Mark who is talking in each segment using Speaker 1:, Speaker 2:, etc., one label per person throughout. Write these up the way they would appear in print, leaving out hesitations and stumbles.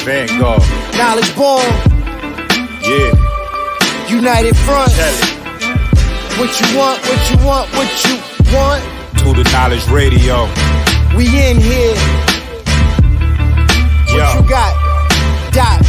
Speaker 1: Vanguard.
Speaker 2: Knowledge born.
Speaker 1: Yeah.
Speaker 2: United front.
Speaker 1: Tell it.
Speaker 2: What you want, what you want, what you want.
Speaker 1: To the Knowledge Radio.
Speaker 2: We in here. What you got? Dot.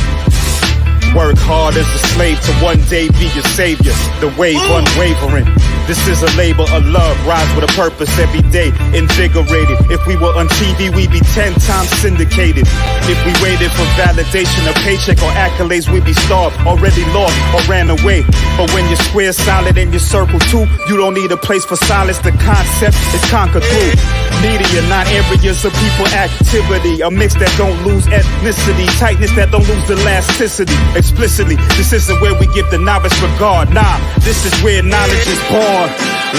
Speaker 1: Work hard as a slave to one day be your savior. The wave unwavering. This is a labor of love. Rise with a purpose every day. Invigorated. If we were on TV, we'd be 10 times syndicated. If we waited for validation, a paycheck or accolades, we'd be starved, already lost or ran away. But when you're square, solid, and you circle too, you don't need a place for silence. The concept is conquered through media, not areas of people activity. A mix that don't lose ethnicity, tightness that don't lose elasticity. Explicitly, this isn't where we give the novice regard. Nah, this is where knowledge is born.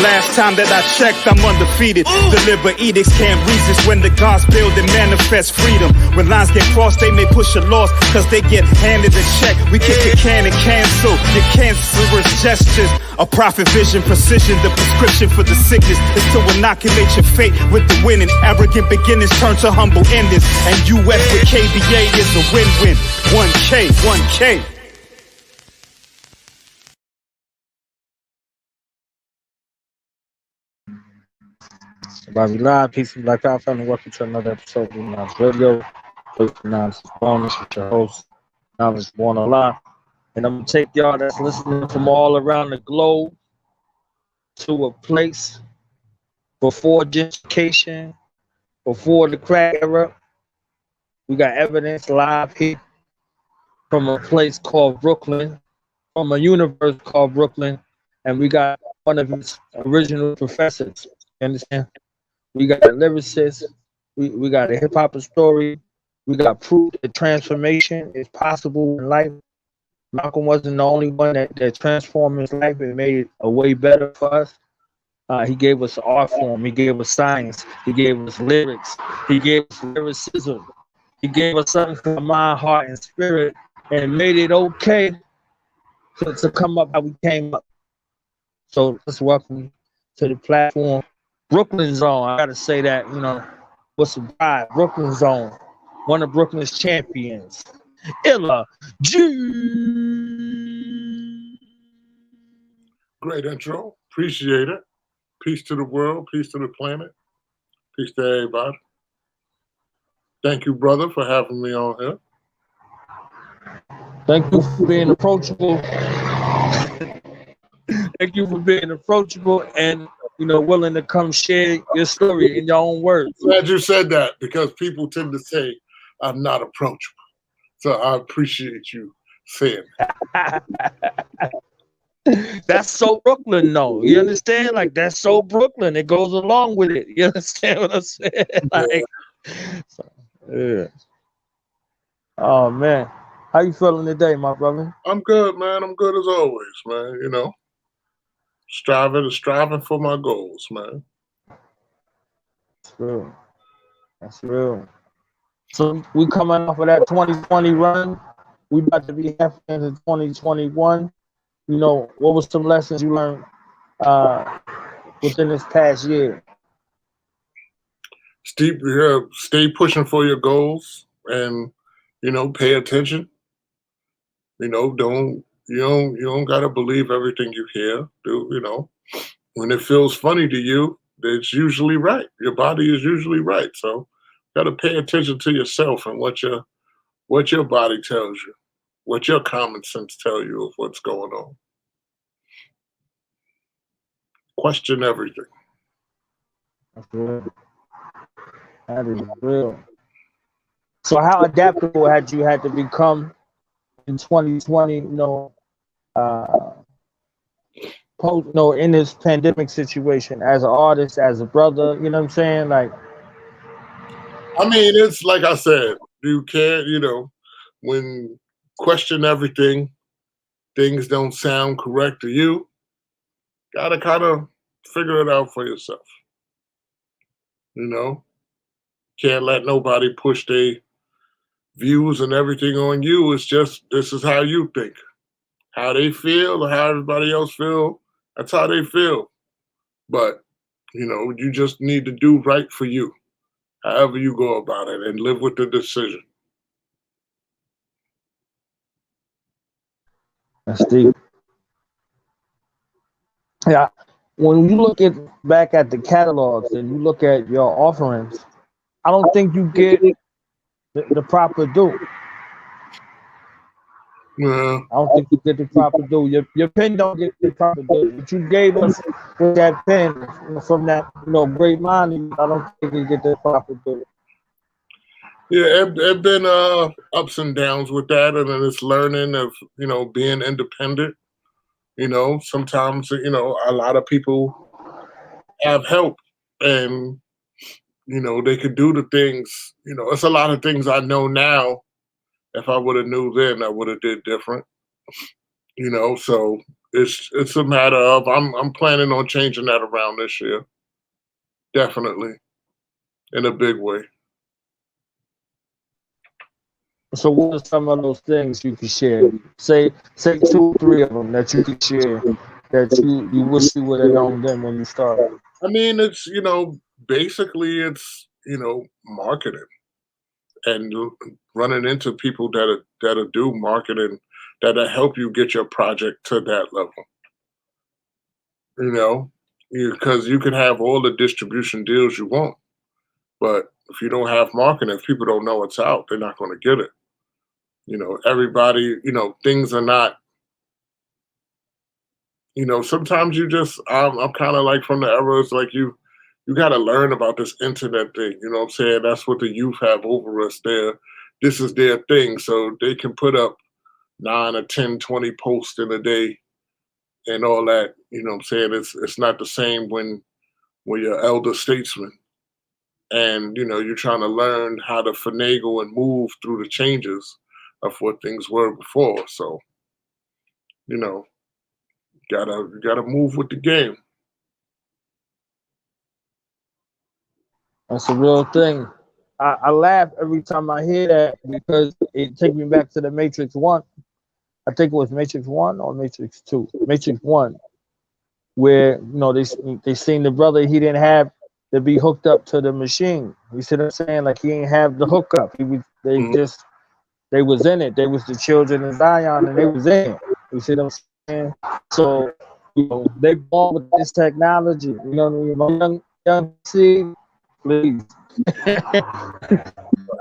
Speaker 1: Last time that I checked, I'm undefeated. Deliver edicts, can't resist when the gods build and manifest freedom. When lines get crossed, they may push a loss, cause they get handed a check. We kick your can and cancel your cancerous gestures. A prophet vision, precision, the prescription for the sickness is to inoculate your fate with the winning. Arrogant beginnings turn to humble endings. And UF with KBA is a win-win. 1K, 1K.
Speaker 3: Bobby Live, peace and black out family. Welcome to another episode of Knowledge Radio. Knowledge Bonus with your host, Knowledge Born Alive. And I'm gonna take y'all that's listening from all around the globe to a place before gentrification, before the crack era. We got evidence live here from a place called Brooklyn, from a universe called Brooklyn, and we got one of its original professors. You understand? We got a lyricist, we got a hip-hop story, we got proof that transformation is possible in life. Malcolm wasn't the only one that transformed his life and made it a way better for us. He gave us art form, he gave us science, he gave us lyrics, he gave us lyricism, he gave us something for mind, heart, and spirit, and made it okay to come up how we came up. So let's welcome you to the platform. Brooklyn Zone, I gotta say that, you know, what's a pride? Brooklyn Zone, one of Brooklyn's champions, Illa G.
Speaker 4: Great intro, appreciate it. Peace to the world, peace to the planet, peace to everybody. Thank you, brother, for having me on here.
Speaker 3: Thank you for being approachable. Thank you for being approachable and, you know, willing to come share your story in your own words.
Speaker 4: Glad you said that, because people tend to say I'm not approachable. So I appreciate you saying that.
Speaker 3: That's so Brooklyn, though. You understand? Like, that's so Brooklyn. It goes along with it. You understand what I'm saying? Like, so, yeah. Oh, man. How you feeling today, my brother?
Speaker 4: I'm good, man. I'm good as always, man. You know, striving for my goals, man.
Speaker 3: That's real. That's real. So we coming off of that 2020 run. We about to be halfway into 2021. You know, what was some lessons you learned within this past year?
Speaker 4: Stay pushing for your goals, and you know, pay attention. You know, you don't gotta believe everything you hear. You know, when it feels funny to you, it's usually right. Your body is usually right. So, gotta pay attention to yourself and what your body tells you, what your common sense tells you of what's going on. Question everything.
Speaker 3: That's real. That is real. So how adaptable had you had to become in 2020, you know, in this pandemic situation, as an artist, as a brother, you know what I'm saying? Like,
Speaker 4: I mean, it's like I said, you can't, you know, when question everything, things don't sound correct to you, gotta kind of figure it out for yourself. You know, can't let nobody push their views and everything on you. It's just, this is how you think. How they feel or how everybody else feel, that's how they feel. But, you know, you just need to do right for you, however you go about it, and live with the decision.
Speaker 3: That's deep. Yeah. When you look at back at the catalogs and you look at your offerings, I don't think you get the proper due.
Speaker 4: Yeah.
Speaker 3: I don't think you get the proper due. Your pen don't get the proper due. What you gave us with that pen from that great mind, I don't think you get the proper due.
Speaker 4: Yeah, it been ups and downs with that, and then it's learning of being independent. Sometimes a lot of people have help, and they could do the things. It's a lot of things I know now. If I would have knew then, I would have did different. So it's a matter of I'm planning on changing that around this year, definitely in a big way.
Speaker 3: So what are some of those things you can share? Say two or three of them that you can share that you wish you would have known then when you started.
Speaker 4: I mean, it's basically it's marketing and running into people that'll do marketing that'll help you get your project to that level. You know, because you can have all the distribution deals you want, but if you don't have marketing, if people don't know it's out, they're not going to get it. Everybody, things are not. Sometimes you just I'm kind of like from the era. It's like you got to learn about this internet thing. You know what I'm saying? That's what the youth have over us. This is their thing, so they can put up 9 or 10, 20 posts in a day and all that. You know what I'm saying? It's not the same when you're elder statesman and you're trying to learn how to finagle and move through the changes of what things were before. So you know, gotta move with the game.
Speaker 3: That's a real thing. I laugh every time I hear that because it takes me back to the Matrix One. I think it was Matrix One or Matrix Two. Matrix One, where they seen the brother he didn't have to be hooked up to the machine. You see what I'm saying? Like he ain't have the hookup.
Speaker 4: Mhm.
Speaker 3: They was in it. They was the children of Zion and they was in it. You see what I'm saying? So they born with this technology. You know what I mean? My young see, please.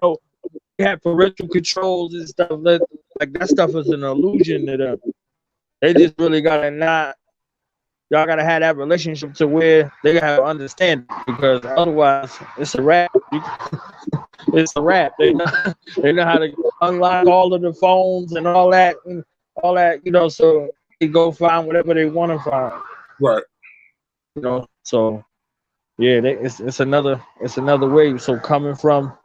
Speaker 3: So they have parental controls and stuff. Like that stuff is an illusion to them. They just really gotta not. Y'all gotta have that relationship to where they gotta have understanding because otherwise it's a wrap. It's a wrap. They know how to unlock all of the phones and all that so they go find whatever they want to find.
Speaker 4: Right.
Speaker 3: So yeah, it's another way. So coming from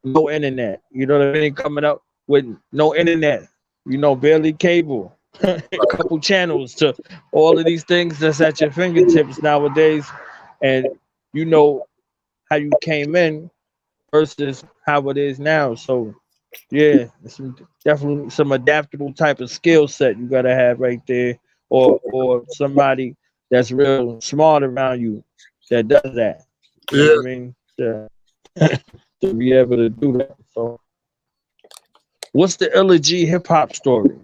Speaker 3: no internet, you know what I mean? Coming up with no internet, barely cable, a couple channels to all of these things that's at your fingertips nowadays, and you know how you came in versus how it is now. So yeah, it's definitely some adaptable type of skill set you gotta have right there, or somebody that's real smart around you that does that. You know
Speaker 4: Yeah.
Speaker 3: what I mean? To be able to do that. So, what's the Illa G hip hop story?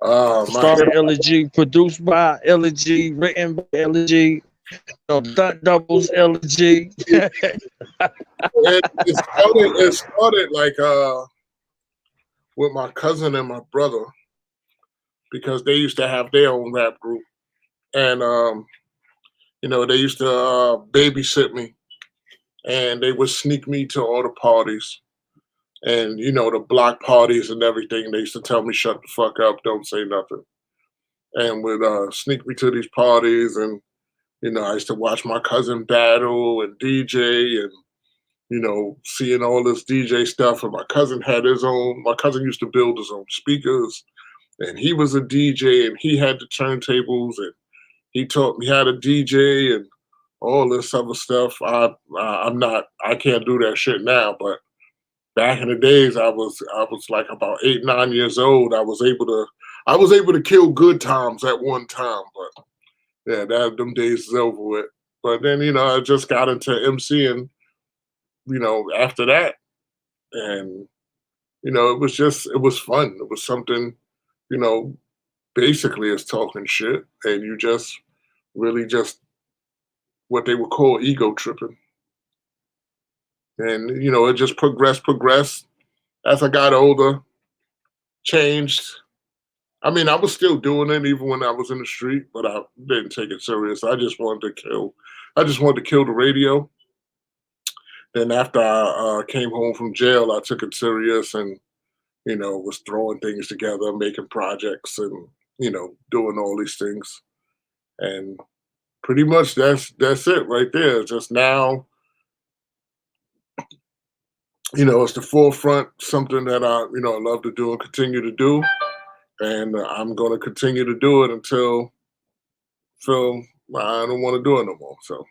Speaker 4: My
Speaker 3: Started Illa G, produced by Illa G, written by Illa G, stunt doubles Illa G.
Speaker 4: it started like with my cousin and my brother because they used to have their own rap group, and they used to babysit me, and they would sneak me to all the parties, and the block parties and everything. They used to tell me shut the fuck up, don't say nothing, and would sneak me to these parties, and I used to watch my cousin battle and DJ and seeing all this DJ stuff. And my cousin had his own. My cousin used to build his own speakers, and he was a DJ, and he had the turntables, and he taught me how to DJ and all this other stuff. I'm not. I can't do that shit now, but back in the days, I was like about 8, 9 years old. I was able to kill good times at one time, but yeah, them days is over with. But then I just got into MCing, after that, and you know, it was fun. It was something, you know, basically it's talking shit, and you just really just what they would call ego tripping. And you know, it just progressed as I got older, changed. I mean, I was still doing it even when I was in the street, but I didn't take it serious. I just wanted to kill the radio. Then after I came home from jail, I took it serious and, you know, was throwing things together, making projects and, you know, doing all these things. And pretty much that's it right there. Just now, you know, it's the forefront, something that I, you know, love to do and continue to do. And I'm going to continue to do it until feel I don't want to do it no more. So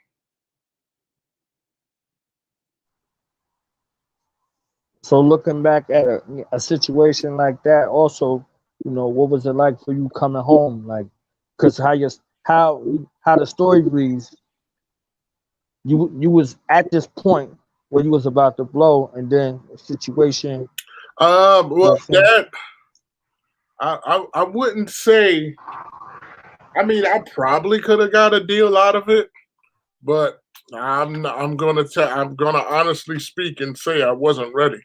Speaker 3: So looking back at a situation like that, also, you know, what was it like for you coming home? Like, cause how the story reads, you was at this point where you was about to blow, and then a situation. You know
Speaker 4: well,
Speaker 3: what I'm saying?
Speaker 4: that I wouldn't say. I mean, I probably could have got a deal out of it, but I'm gonna honestly speak and say I wasn't ready.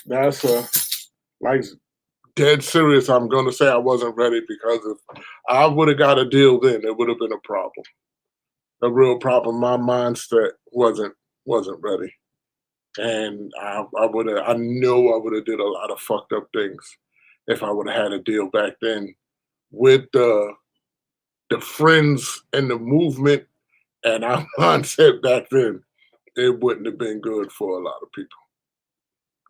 Speaker 4: That's like dead serious. I'm gonna say I wasn't ready because if I would have got a deal then, it would have been a problem, a real problem. My mindset wasn't ready, and I would have. I know I would have did a lot of fucked up things if I would have had a deal back then with the friends and the movement and our mindset back then. It wouldn't have been good for a lot of people.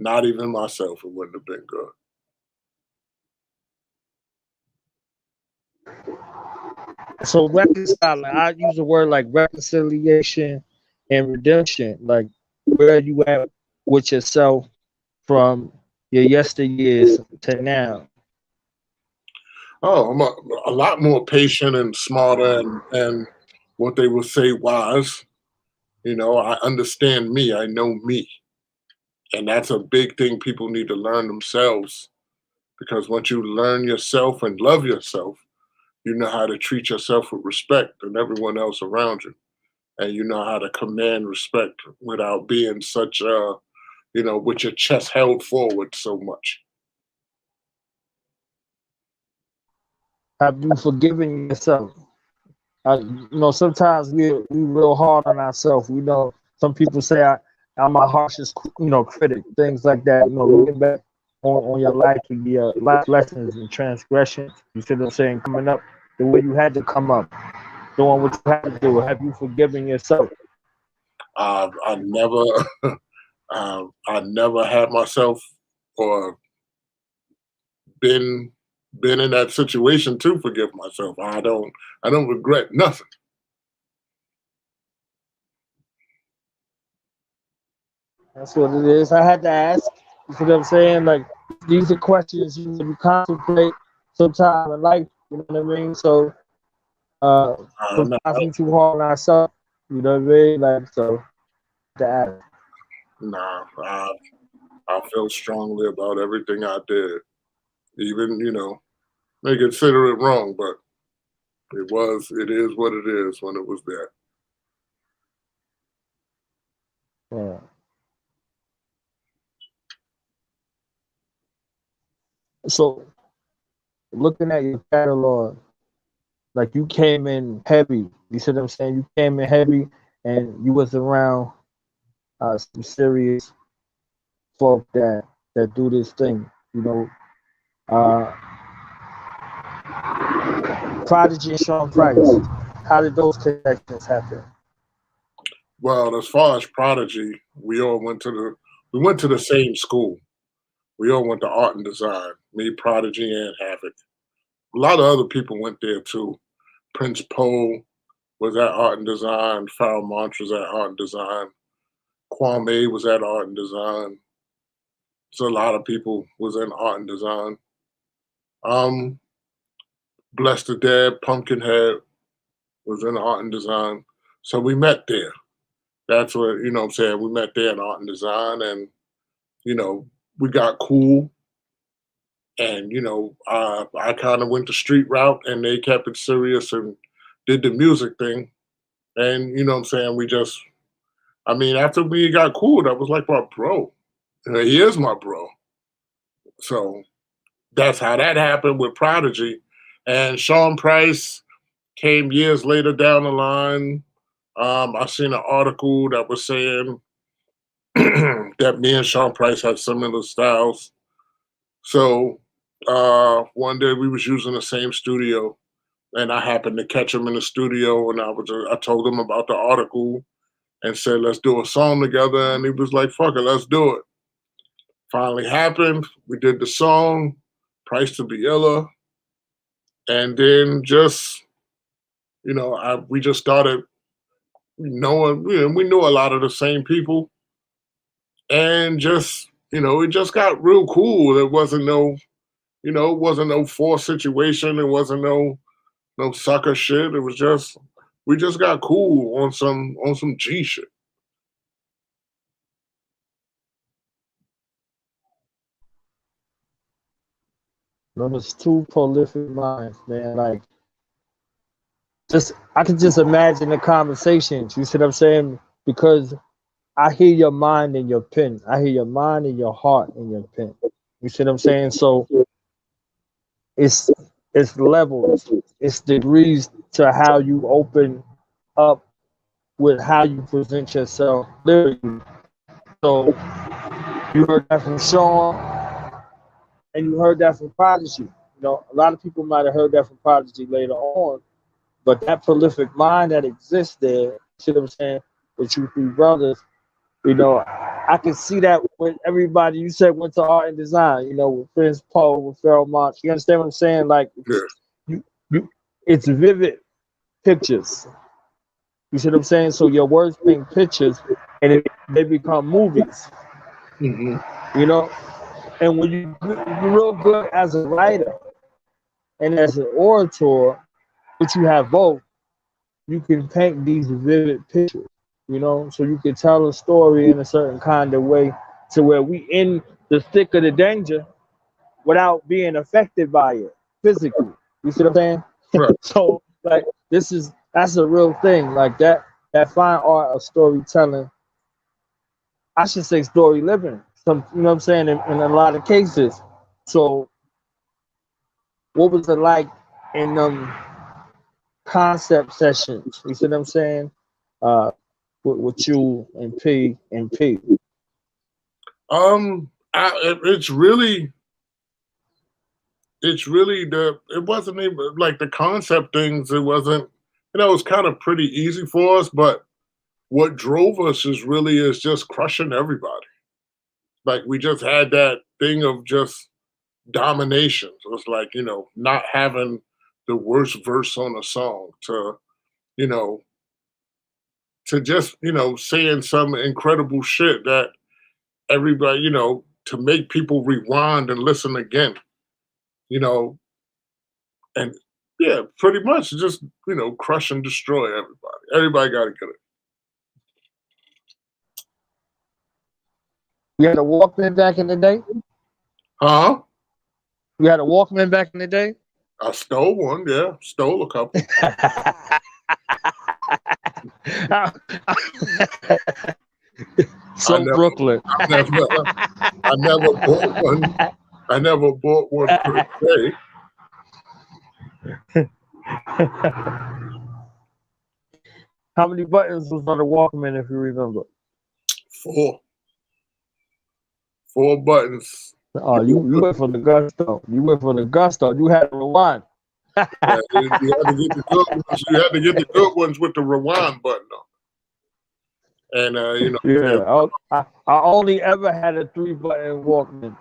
Speaker 4: Not even myself. It wouldn't have been good.
Speaker 3: So reconciling, I use the word like reconciliation and redemption. Like, where you at with yourself from your yesteryears to now?
Speaker 4: Oh, I'm a lot more patient and smarter and what they will say wise. You know, I understand me. I know me. And that's a big thing people need to learn themselves because once you learn yourself and love yourself, you know how to treat yourself with respect and everyone else around you. And you know how to command respect without being such a, you know, with your chest held forward so much.
Speaker 3: Have you forgiven yourself? You know, sometimes we real hard on ourselves. We know some people say I'm my harshest, you know, critic, things like that. You know, looking back on your life, your life lessons and transgressions. You see what I'm saying? Coming up the way you had to come up, doing what you had to do. Have you forgiven yourself?
Speaker 4: I never, I never had myself or been been in that situation to forgive myself. I don't regret nothing.
Speaker 3: That's what it is. I had to ask. You see what I'm saying? Like, these are questions you know, we contemplate sometime in life. You know what I mean? So uh,
Speaker 4: No,
Speaker 3: sometimes we too hard on ourselves. You know what I mean? Like, so to ask.
Speaker 4: nah, I feel strongly about everything I did. Even, you know, they consider it wrong, but it is what it is when it was there.
Speaker 3: Yeah. So looking at your catalog, like you came in heavy. You see what I'm saying? You came in heavy, and you was around some serious folk that do this thing. You know, uh, Prodigy and Sean Price. How did those connections happen?
Speaker 4: Well, as far as Prodigy, we went to the same school. We all went to art and design. Me, Prodigy, and Havoc. A lot of other people went there too. Prince Poe was at art and design. Pharrell Monch was at art and design. Kwame was at art and design. So a lot of people was in art and design. Um, Bless the Dead, Pumpkinhead was in art and design. So we met there. That's what, you know what I'm saying, we met there in art and design and, you know, we got cool, and I kind of went the street route, and they kept it serious and did the music thing. And you know what I'm saying, after we got cool, that was like my bro. He is my bro. So that's how that happened with Prodigy. And Sean Price came years later down the line. I seen an article that was saying that me and Sean Price had similar styles. So one day we was using the same studio, and I happened to catch him in the studio, and I told him about the article and said, let's do a song together. And he was like, fuck it, let's do it. Finally happened. We did the song, Price to Be Illa. And then we just started knowing, we knew a lot of the same people. And it just got real cool. It wasn't no forced situation. It wasn't no sucker shit. It was just, we just got cool on some G shit.
Speaker 3: Those two prolific minds, man. Like, I can just imagine the conversations. You see what I'm saying? Because I hear your mind in your pen. I hear your mind and your heart in your pen. You see what I'm saying? So it's levels, it's degrees to how you open up with how you present yourself lyrically. So you heard that from Sean, and you heard that from Prodigy. A lot of people might have heard that from Prodigy later on, but that prolific mind that exists there, you see what I'm saying, with you three brothers, I can see that with everybody you said went to art and design, with Prince Poe, with Pharoah Monch. You understand what I'm saying? Like, it's vivid pictures. You see what I'm saying? So your words paint pictures, and they become movies.
Speaker 4: Mm-hmm.
Speaker 3: And when you're real good as a writer and as an orator, but you have both, you can paint these vivid pictures. So you can tell a story in a certain kind of way to where we in the thick of the danger without being affected by it physically. You see what I'm saying?
Speaker 4: Right.
Speaker 3: So like that's a real thing. Like that fine art of storytelling. I should say story living. You know what I'm saying, in a lot of cases. So what was it like in concept sessions? You see what I'm saying? With you and P and P.
Speaker 4: It's really it wasn't even like the concept things. It wasn't, it was kind of pretty easy for us, but what drove us is just crushing everybody. Like, we just had that thing of just domination. So it was like, not having the worst verse on a song to just, saying some incredible shit that everybody, to make people rewind and listen again, and yeah, pretty much just, crush and destroy everybody. Everybody got to get it.
Speaker 3: You had a Walkman back in the day?
Speaker 4: Huh?
Speaker 3: You had a Walkman back in the day?
Speaker 4: I stole one, yeah. Stole a couple.
Speaker 3: Brooklyn.
Speaker 4: I never bought one. I never bought one per se.
Speaker 3: How many buttons was on the Walkman, if you remember?
Speaker 4: 4. 4 buttons.
Speaker 3: Oh, you went for the gusto. You went for the gusto. You had to rewind.
Speaker 4: Yeah, you had to get the good ones. You had to get the good ones with the rewind button on. And
Speaker 3: Yeah, I only ever had a 3-button Walkman.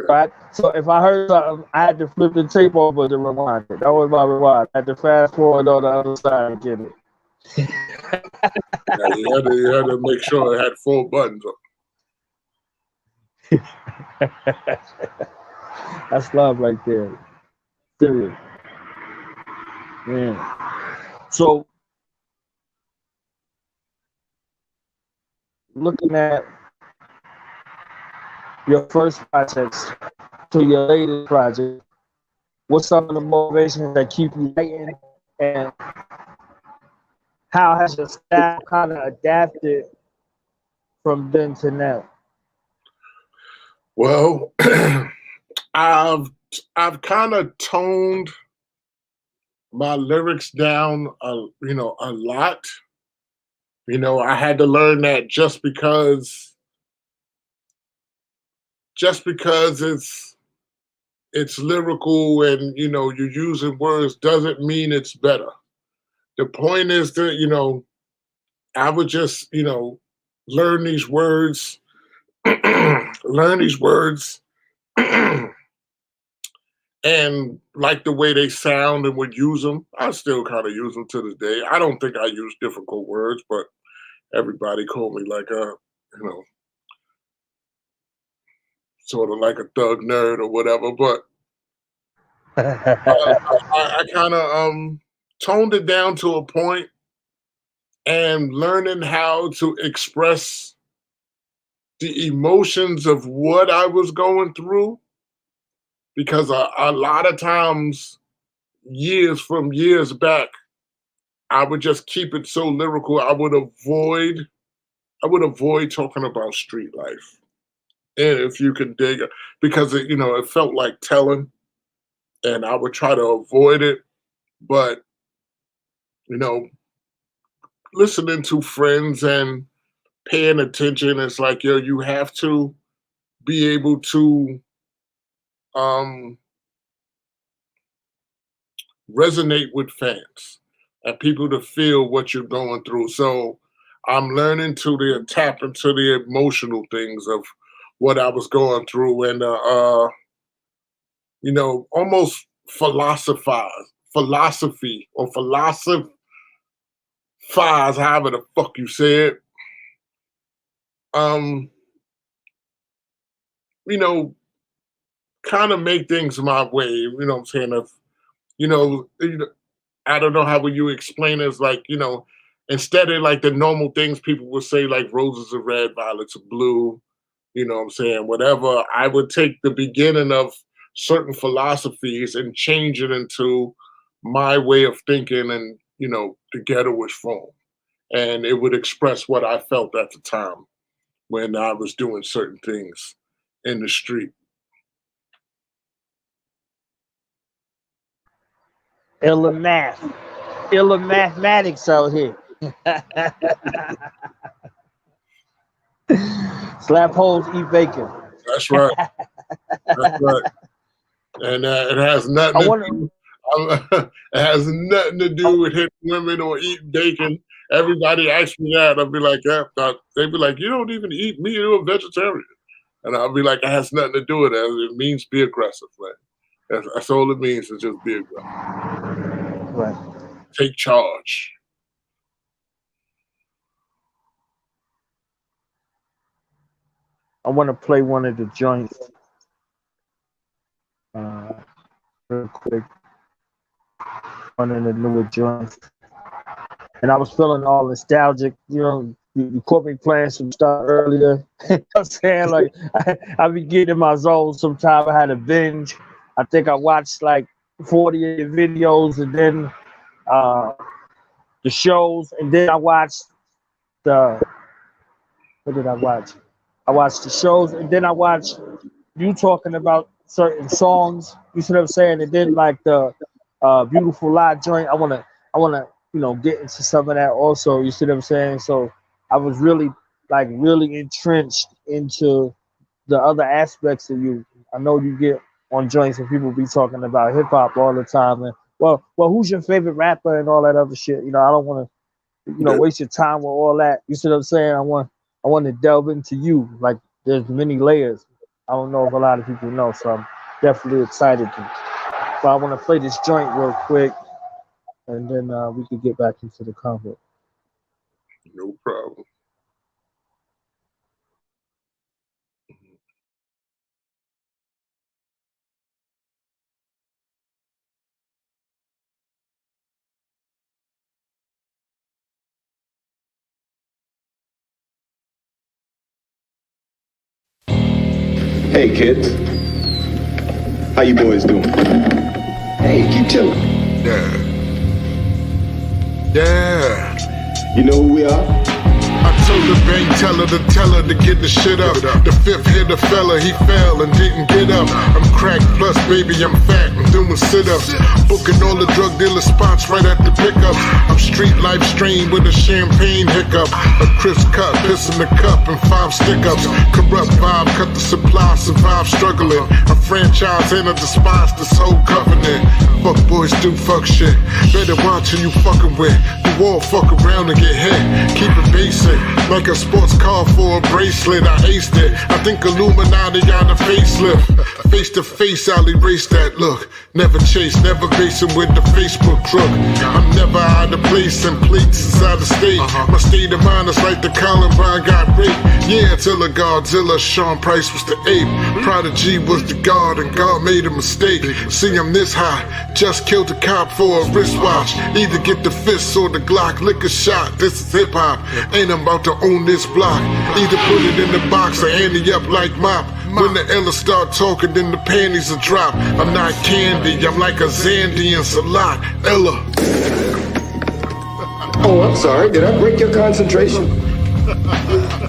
Speaker 3: Right? So if I heard something, I had to flip the tape over to rewind it. That was my rewind. I had to fast forward on the other side and get it.
Speaker 4: Yeah, you had to make sure it had 4 buttons on.
Speaker 3: That's love right there. Serious. Man. So looking at your first projects to your latest project, what's some of the motivations that keep you writing, and how has your style kind of adapted from then to now?
Speaker 4: Well, I've kind of toned my lyrics down, a lot. I had to learn that just because it's lyrical and you're using words doesn't mean it's better. The point is that I would just learn these words, learn these words, and like the way they sound and would use them. I still kind of use them to this day. I don't think I use difficult words, but everybody called me like a sort of like a thug nerd or whatever. But I kind of toned it down to a point and learning how to express the emotions of what I was going through. Because a lot of times, years back, I would just keep it so lyrical. I would avoid talking about street life. And if you could dig it, because it felt like telling, and I would try to avoid it. But you know, listening to friends and paying attention, it's like, yo, you have to be able to um resonate with fans and people to feel what you're going through. So I'm learning to tap into the emotional things of what I was going through, and almost philosophy or philosophize, however the fuck you say it. Um, you know, kind of make things my way. You know what I'm saying? You know, you know, I don't know how would you explain it. It's like, instead of like the normal things people would say, like roses are red, violets are blue, you know what I'm saying, whatever, I would take the beginning of certain philosophies and change it into my way of thinking and, the ghettoish form. And it would express what I felt at the time when I was doing certain things in the street.
Speaker 3: Illa math, illa mathematics out here. Slap holes, eat bacon.
Speaker 4: That's right. That's right. And it has
Speaker 3: I
Speaker 4: nothing to
Speaker 3: wonder.
Speaker 4: do. It has nothing to do with hitting women or eating bacon. Everybody asks me that. I'll be like, yeah. They'd be like, you don't even eat meat. You're a vegetarian. And I'll be like, it has nothing to do with that. It means be aggressive, man. That's all it means, is just be aggressive.
Speaker 3: Right.
Speaker 4: Take charge.
Speaker 3: I want to play one of the joints uh, real quick. One of the newer joints. And I was feeling all nostalgic. You caught me playing some stuff earlier. I'm saying, like, I be getting in my zone sometime. I had a binge. I think I watched like 40 of your videos, and then the shows, and then I watched the, what did I watch? I watched the shows, and then I watched you talking about certain songs. You see what I'm saying? And then like the Beautiful Lie joint. I wanna get into some of that also. You see what I'm saying? So I was really entrenched into the other aspects of you. I know you get on joints and people be talking about hip hop all the time, and well, who's your favorite rapper and all that other shit? I don't want to waste your time with all that. You see what I'm saying? I want to delve into you. Like, there's many layers. I don't know if a lot of people know, so I'm definitely excited to. But I want to play this joint real quick, and then we could get back into the convo.
Speaker 4: No problem.
Speaker 5: Hey kids, how you boys doing? Hey, keep chilling.
Speaker 4: Yeah.
Speaker 5: You know who we are?
Speaker 4: I told the bank teller to get the shit up. The fifth hit a fella, he fell and didn't get up. I'm crack plus, baby, I'm fat, I'm doing sit-ups. Booking all the drug dealer spots right at the pickup. I'm street life strained with a champagne hiccup. A crisp cut, piss in the cup and 5 stick-ups. Corrupt vibe, cut the supply, survive struggling. A franchise and I despise this whole covenant. Fuck boys do fuck shit. Better watch who you fucking with. You all fuck around and get hit. Keep it basic. Like a sports car for a bracelet, I aced it. I think Illuminati got a facelift. Face to face, I'll erase that look. Never chase, never basing with the Facebook crook. I'm never out of place and plates inside the state. My state of mind is like the Columbine got raped. Yeah, till the Godzilla, Sean Price was the ape. Prodigy was the god and God made a mistake. See, I'm this high, just killed a cop for a wristwatch. Either get the fist or the Glock, lick a shot. This is hip hop, ain't I'm about to own this block. Either put it in the box or ante up like mop. When the Ella start talking, then the panties will drop. I'm not candy, I'm like a Zandian Salat. Ella.
Speaker 5: Oh, I'm sorry. Did I break your concentration?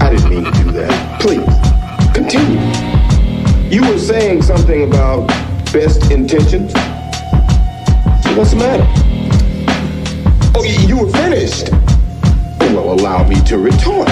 Speaker 5: I didn't mean to do that. Please, continue. You were saying something about best intentions. What's the matter? Oh, you were finished. Well, allow me to retort.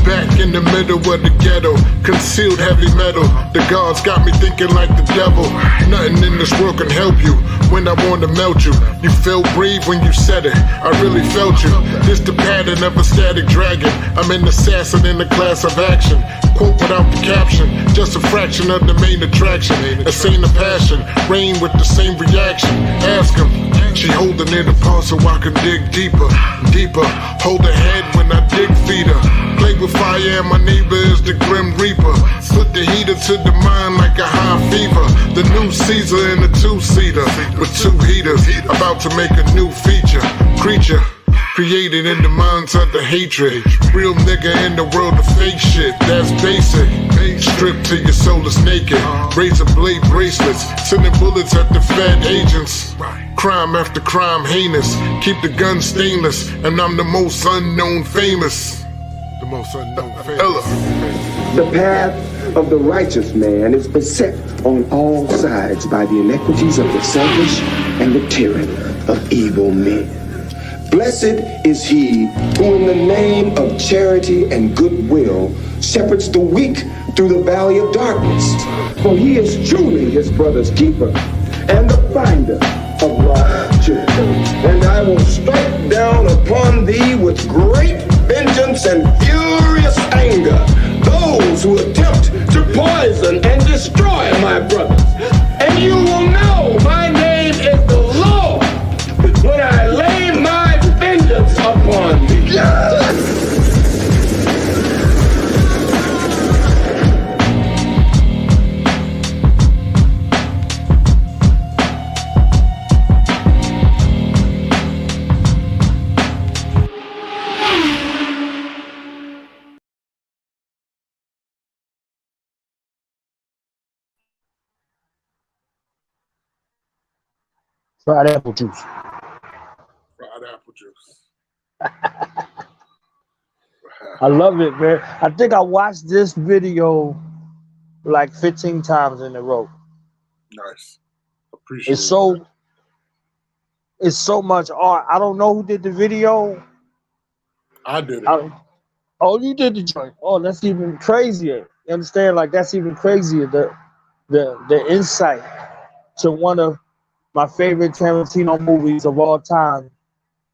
Speaker 4: Back in the middle of the ghetto, concealed heavy metal. The gods got me thinking like the devil. Nothing in this world can help you when I want to melt you. You felt brave when you said it, I really felt you. This the pattern of a static dragon. I'm an assassin in the class of action. Quote without the caption, just a fraction of the main attraction. A sane of passion, rain with the same reaction. Ask him, she holding it apart so I can dig deeper, deeper. Hold her head when I dig feed her. Play with fire and my neighbor is the Grim Reaper. Put the heater to the mind like a high fever. The new Caesar in a 2-seater with 2 heaters. About to make a new feature. Creature created in the minds of the hatred. Real nigga in the world of fake shit, that's basic. Stripped till your soul is naked. Razor blade bracelets, sending bullets at the Fed agents. Crime after crime heinous. Keep the gun stainless, and I'm the most unknown famous. The most unknown famous.
Speaker 5: The path of the righteous man is beset on all sides by the inequities of the selfish and the tyranny of evil men. Blessed is he who in the name of charity and goodwill shepherds the weak through the valley of darkness. For he is truly his brother's keeper and the finder of lost children. And I will strike down upon thee with great vengeance and furious anger those who attempt to poison and destroy my brothers. And you will know my name is the Lord when I lay my vengeance upon thee.
Speaker 3: Fried apple juice.
Speaker 4: Fried apple juice.
Speaker 3: I love it, man. I think I watched this video like 15 times in a row.
Speaker 4: Nice. Appreciate
Speaker 3: It's so much art. I don't know who did the video.
Speaker 4: I did it.
Speaker 3: Oh, you did the joint. Oh, that's even crazier. You understand? Like that's even crazier. The insight to one of my favorite Tarantino movies of all time,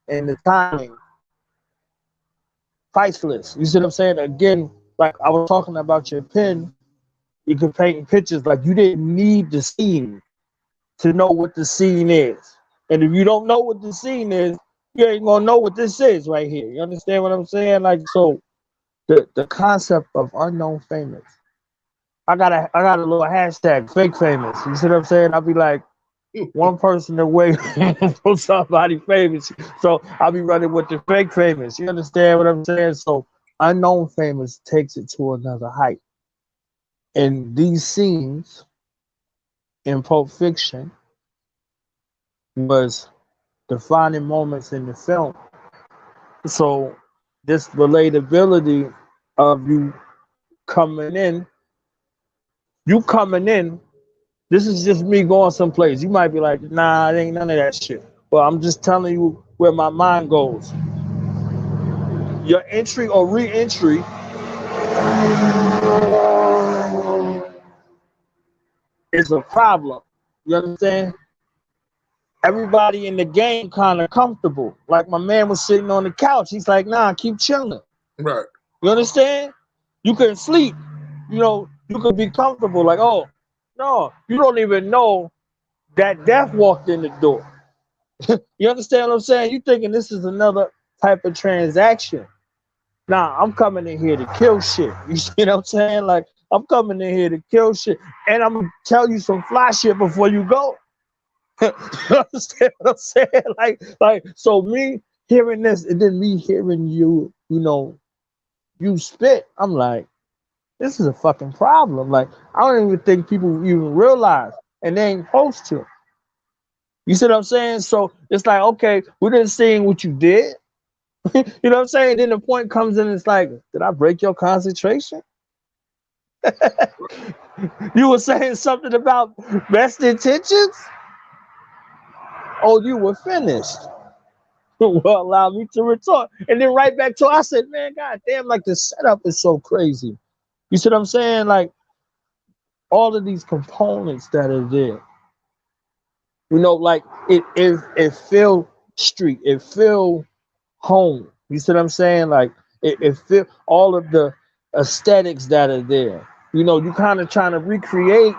Speaker 3: and the timing, priceless. You see what I'm saying? Again, like I was talking about your pen, you could paint pictures. Like you didn't need the scene to know what the scene is. And if you don't know what the scene is, you ain't gonna know what this is right here. You understand what I'm saying? Like so, the concept of unknown famous. I got a little hashtag fake famous. You see what I'm saying? I'll be like one person away from somebody famous. So I'll be running with the fake famous. You understand what I'm saying? So unknown famous takes it to another height. And these scenes in Pulp Fiction was defining moments in the film. So this relatability of coming in, you coming in, this is just me going someplace. You might be like, nah, it ain't none of that shit. Well, I'm just telling you where my mind goes. Your entry or re-entry is a problem. You understand? Everybody in the game kind of comfortable. Like my man was sitting on the couch. He's like, nah, keep chilling.
Speaker 4: Right.
Speaker 3: You understand? You can sleep. You could be comfortable. Like, oh, no, you don't even know that death walked in the door. You understand what I'm saying? You thinking this is another type of transaction. Nah, I'm coming in here to kill shit. You see what I'm saying? Like, I'm coming in here to kill shit. And I'm gonna tell you some fly shit before you go. You understand what I'm saying? Like, so me hearing this and then me hearing you, you spit, I'm like, this is a fucking problem. Like, I don't even think people even realize, and they ain't supposed to. You see what I'm saying? So it's like, okay, we didn't see what you did. You know what I'm saying? Then the point comes in, it's like, did I break your concentration? You were saying something about best intentions? Oh, you were finished. Well, allow me to retort. And then right back to, I said, man, god damn, like the setup is so crazy. You see what I'm saying? Like all of these components that are there. Like it feel street, it feel home. You see what I'm saying? Like it feel all of the aesthetics that are there. You kind of trying to recreate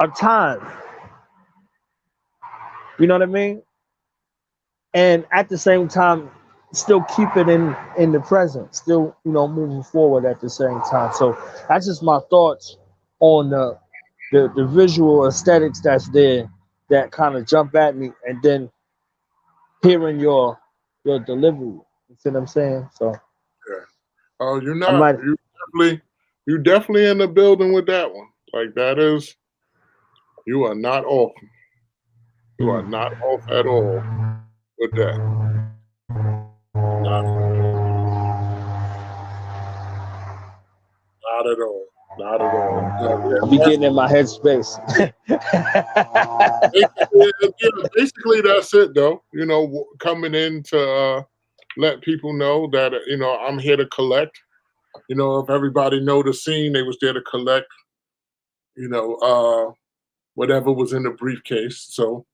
Speaker 3: a time. You know what I mean? And at the same time, still keep it in the present. Still, moving forward at the same time. So that's just my thoughts on the visual aesthetics that's there that kind of jump at me, and then hearing your delivery. You see what I'm saying? So
Speaker 4: Yeah. Oh, you're
Speaker 3: I
Speaker 4: not.
Speaker 3: might.
Speaker 4: You definitely in the building with that one. Like that is, you are not off. You are not off at all with that. Not not at all. Not at all.
Speaker 3: I'll be getting in my headspace.
Speaker 4: Basically, that's it, though. Coming in to let people know that I'm here to collect. If everybody know the scene, they was there to collect. Whatever was in the briefcase. So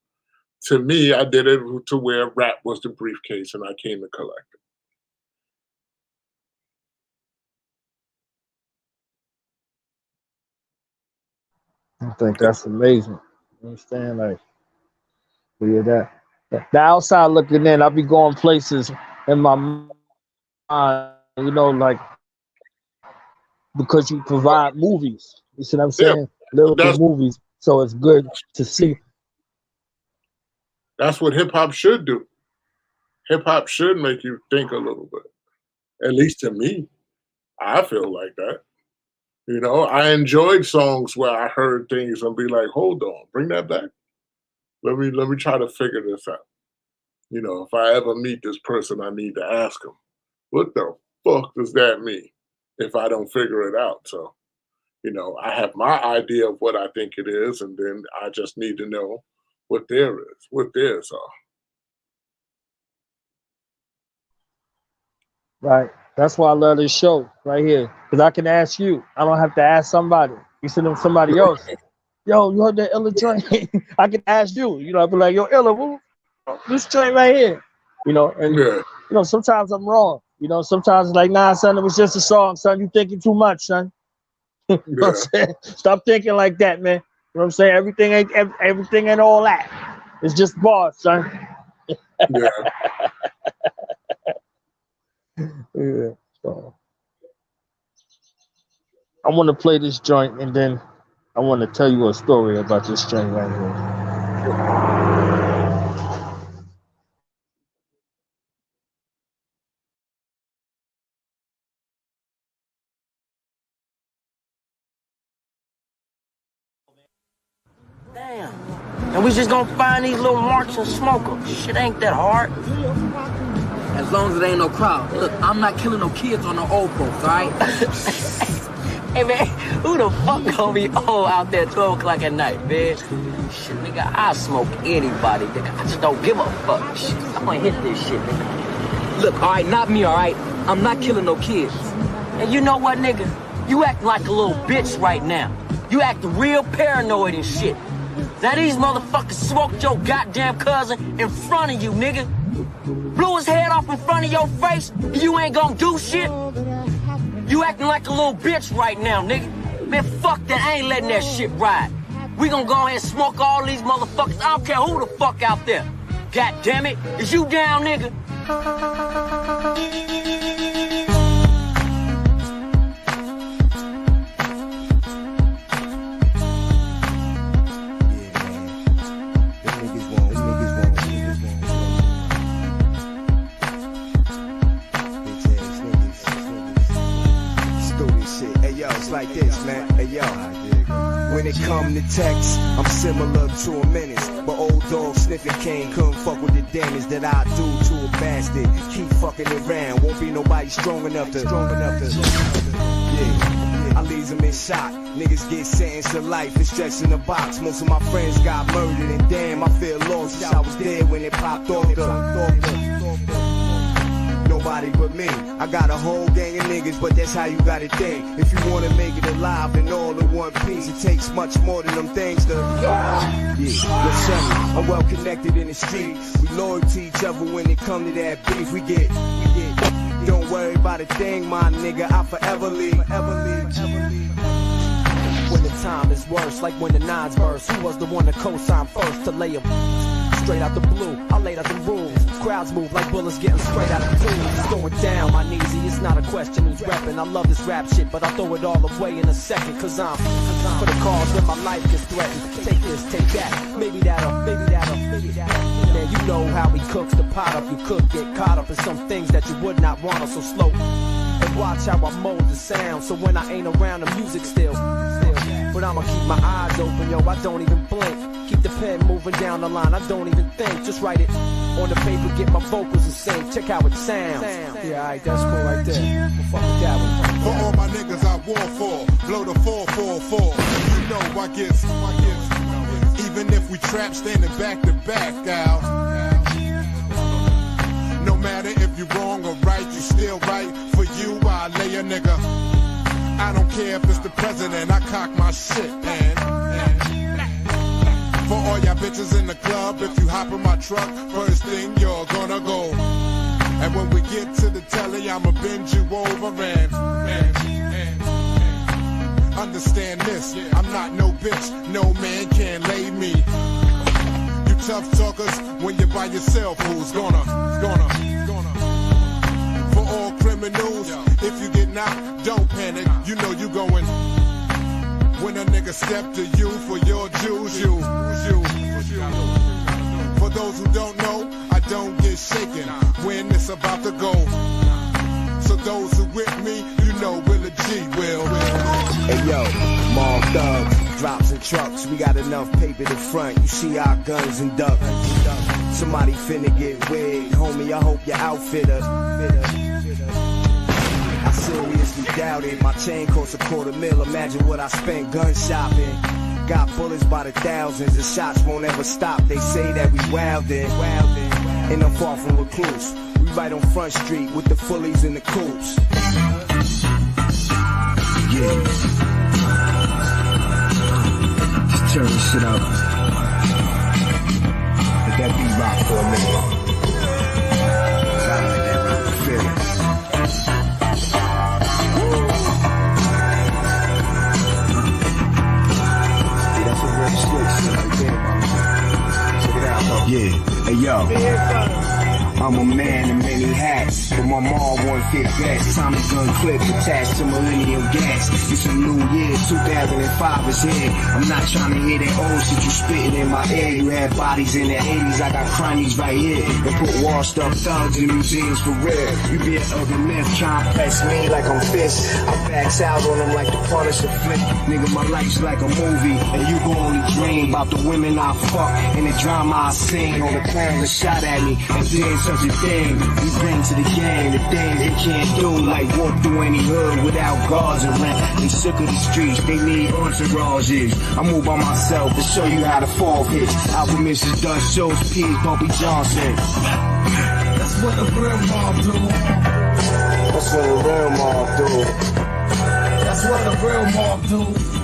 Speaker 4: to me, I did it to where rap was the briefcase, and I came to collect it.
Speaker 3: I think that's amazing. You understand? Like, yeah, that the outside looking in, I'll be going places in my mind, like because you provide movies. You see what I'm
Speaker 4: Yeah,
Speaker 3: saying? Lyrical
Speaker 4: that's
Speaker 3: movies. So it's good to see.
Speaker 4: that's what hip hop should do. Hip hop should make you think a little bit. At least to me, I feel like that. I enjoyed songs where I heard things and be like, "Hold on, bring that back. Let me try to figure this out." If I ever meet this person, I need to ask them, "What the fuck does that mean?" If I don't figure it out, so I have my idea of what I think it is, and then I just need to know what theirs are.
Speaker 3: Right. That's why I love this show right here. Because I can ask you. I don't have to ask somebody. You send them somebody else. Yo, you heard that Illa joint? I can ask you. I'll be like, yo, Illa, this joint right here. And
Speaker 4: Yeah,
Speaker 3: sometimes I'm wrong. Sometimes it's like, nah, son, it was just a song, son. You thinking too much, son. You know what I'm
Speaker 4: yeah,
Speaker 3: saying? Stop thinking like that, man. You know what I'm saying? Everything ain't all that. It's just bars, son.
Speaker 4: yeah.
Speaker 3: Yeah. So I want to play this joint, and then I want to tell you a story about this joint right here.
Speaker 6: Damn. And we just gonna find these little marks and smoke them. Shit ain't that hard.
Speaker 7: As long as there ain't no crowd. Look, I'm not killing no kids on the old folks, alright?
Speaker 6: Hey, man, who the fuck gonna be old out there 12 o'clock at night, man? Shit, nigga, I smoke anybody, nigga. I just don't give a fuck. Shit, I'm gonna hit this shit, nigga.
Speaker 7: Look, alright, not me, alright? I'm not killing no kids.
Speaker 6: And you know what, nigga? You acting like a little bitch right now. You acting real paranoid and shit. Now these motherfuckers smoked your goddamn cousin in front of you, nigga. Blew his head off in front of your face, and you ain't gonna do shit? You acting like a little bitch right now, nigga. Man, fuck that, I ain't letting that shit ride. We gonna go ahead and smoke all these motherfuckers. I don't care who the fuck out there. God damn it, is you down, nigga?
Speaker 8: Like this, man. Hey, yo. When it come to text, I'm similar to a menace. But old dog sniffing cane couldn't fuck with the damage that I do to a bastard. Keep fucking around, won't be nobody strong enough to. Yeah, I leave them in shock. Niggas get sentenced to life and stretched in a box. Most of my friends got murdered, and damn, I feel lost. I was there when it popped off Nobody but me. I got a whole gang of niggas, but that's how you gotta think. If you wanna make it alive and all in one piece, it takes much more than them things to. Yeah, listen, I'm well connected in the street. We loyal to each other when it come to that beef. We get. Don't worry about a thing, my nigga. I forever leave.
Speaker 7: When the time is worse, like when the nines burst, who was the one to co-sign first to lay 'em straight out the blue? I laid out the rules. Crowds move like bullets getting sprayed out of the tube. It's going down, my kneesy. It's not a question who's rapping. I love this rap shit, but I'll throw it all away in a second. Cause I'm for the cause when my life gets threatened. Take this, take that. Maybe that'll. Man, you know how he cooks the pot up. You could get caught up in some things that you would not want. So slow. And watch how I mold the sound. So when I ain't around, the music still. But I'ma keep my eyes open, yo. I don't even blink. Keep the pen moving down the line, I don't even think. Just write it on the paper, get my vocals and sing. Check how it sounds. Yeah, alright, that's cool right there. Well, fuck with that one.
Speaker 9: For all my niggas I war for, blow the 444. You know I get. Even if we trap standing back to back, Al. No matter if you wrong or right, you still right. For you, I lay a nigga. I don't care if it's the president, I cock my shit, man. For all y'all bitches in the club, if you hop in my truck, first thing you're gonna go. And when we get to the telly, I'ma bend you over and understand this, I'm not no bitch, no man can lay me. You tough talkers, when you're by yourself, who's gonna? For all criminals, if you get knocked, don't panic, you know you going. When a nigga step to you for your juice, you. For those who don't know, I don't get shaken when it's about to go. So those who with me, you know Willa G will.
Speaker 8: Hey yo, Mall thugs, drops and trucks, we got enough paper to front. You see our guns and ducks. Somebody finna get wigged, homie. I hope your outfitter. I seriously doubt it. My chain costs $250,000. Imagine what I spent gun shopping. Got bullets by the thousands, the shots won't ever stop. They say that we wildin', and I'm far from recluse. We right on Front Street with the fullies and the coops. Yeah. Just turn this shit up. Let that beat rock for a minute. I like that rock, feel it. Yeah, hey yo, I'm a man in many hats, but my mom won't fit best. Tommy gun clip attached to millennium gas. It's a new year, 2005 is here. I'm not trying to hear that old shit you spitting in my ear. You had bodies in the 80s, I got cronies right here. And put washed up thugs in museums for real. You be an urban myth, trying to press me like I'm fish. I backs out on them like the Punisher flick. Nigga, my life's like a movie, and you can only dream about the women I fuck and the drama I sing. All the clowns that shot at me, and did such a thing. We bring to the game the things they can't do, like walk through any hood without guards around. They sick of the streets, they need entourages. I move by myself to show you how to fall hits. Album is Dust Shows, P. Bumpy Johnson.
Speaker 2: That's what the real mob do.
Speaker 8: That's what the real mob do.
Speaker 2: That's what the real mob do.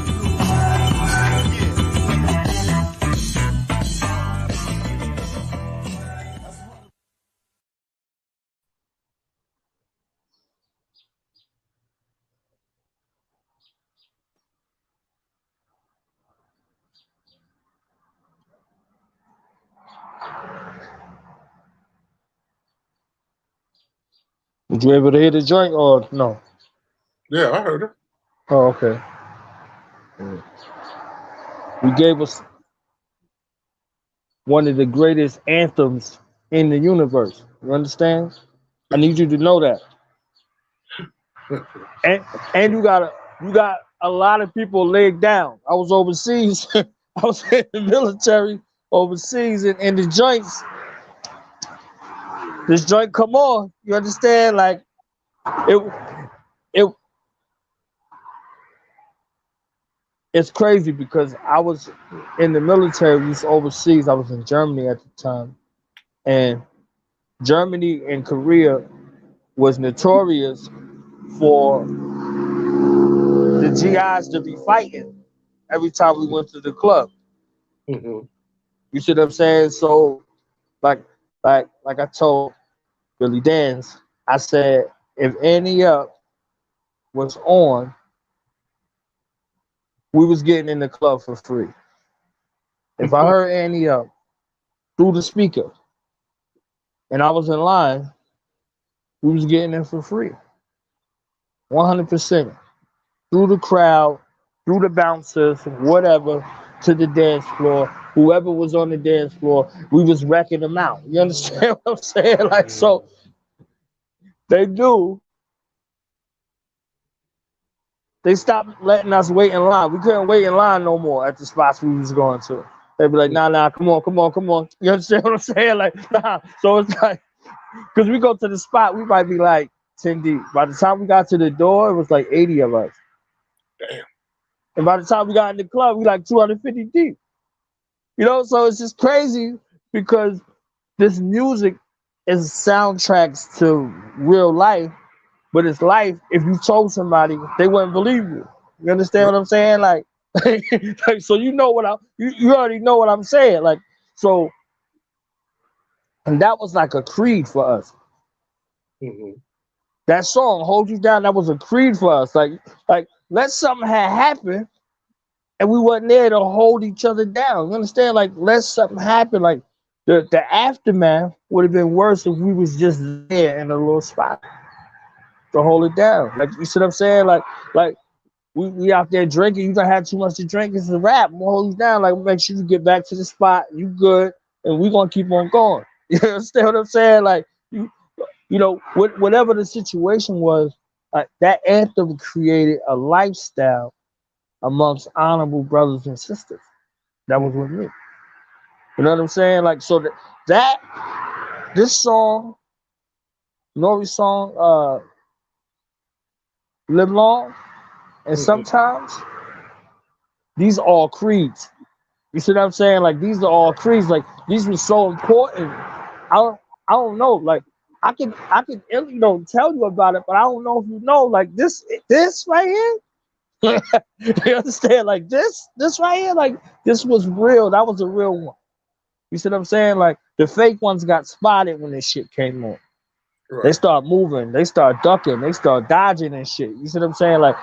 Speaker 3: Did you able to hear the joint or no?
Speaker 4: Yeah, I heard it.
Speaker 3: Oh, okay. We gave us one of the greatest anthems in the universe. You understand? I need you to know that. And you got a lot of people laid down. I was overseas. I was in the military overseas, and the joints. This joint come on. You understand? Like it's crazy because I was in the military, we was overseas. I was in Germany at the time. And Germany and Korea was notorious for the GIs to be fighting every time we went to the club.
Speaker 4: Mm-hmm.
Speaker 3: You see what I'm saying? So like I told Billy Danz, I said, if Annie Up was on, we was getting in the club for free. If I heard Annie Up through the speaker and I was in line, we was getting in for free. 100%. Through the crowd, through the bouncers, whatever, to the dance floor. Whoever was on the dance floor, we was wrecking them out. You understand what I'm saying? Like, so they knew. They stopped letting us wait in line. We couldn't wait in line no more at the spots we was going to. They'd be like, nah, come on. You understand what I'm saying? Like, nah. So it's like, because we go to the spot, we might be like 10 deep. By the time we got to the door, it was like 80 of us.
Speaker 4: Damn.
Speaker 3: And by the time we got in the club, we like 250 deep. You know, so it's just crazy because this music is soundtracks to real life, but it's life. If you told somebody, they wouldn't believe you. You understand what I'm saying? Like, so you know what you already know what I'm saying. Like, so, and that was like a creed for us.
Speaker 4: Mm-hmm.
Speaker 3: That song, Hold You Down, that was a creed for us. Like let something had happened and we wasn't there to hold each other down. You understand? Like, let something happen. Like, the aftermath would have been worse if we was just there in a little spot to hold it down. Like, you see what I'm saying? Like we out there drinking. You done had too much to drink. It's a wrap. We'll hold you down. Like, make sure you get back to the spot. You good, and we gonna keep on going. You understand what I'm saying? Like, you know, whatever the situation was, that anthem created a lifestyle amongst honorable brothers and sisters. That was with me. You know what I'm saying? Like, so this song, Nori's song, Live Long, and Sometimes, these are all creeds. You see what I'm saying? Like, these are all creeds. Like, these were so important. I don't know. Like, I can you know, tell you about it, but I don't know if you know. Like, this right here. You understand? Like, this right here, like, this was real. That was a real one. You see what I'm saying? Like, the fake ones got spotted when this shit came on. Right. They start moving, they start ducking, they start dodging and shit. You see what I'm saying? Like,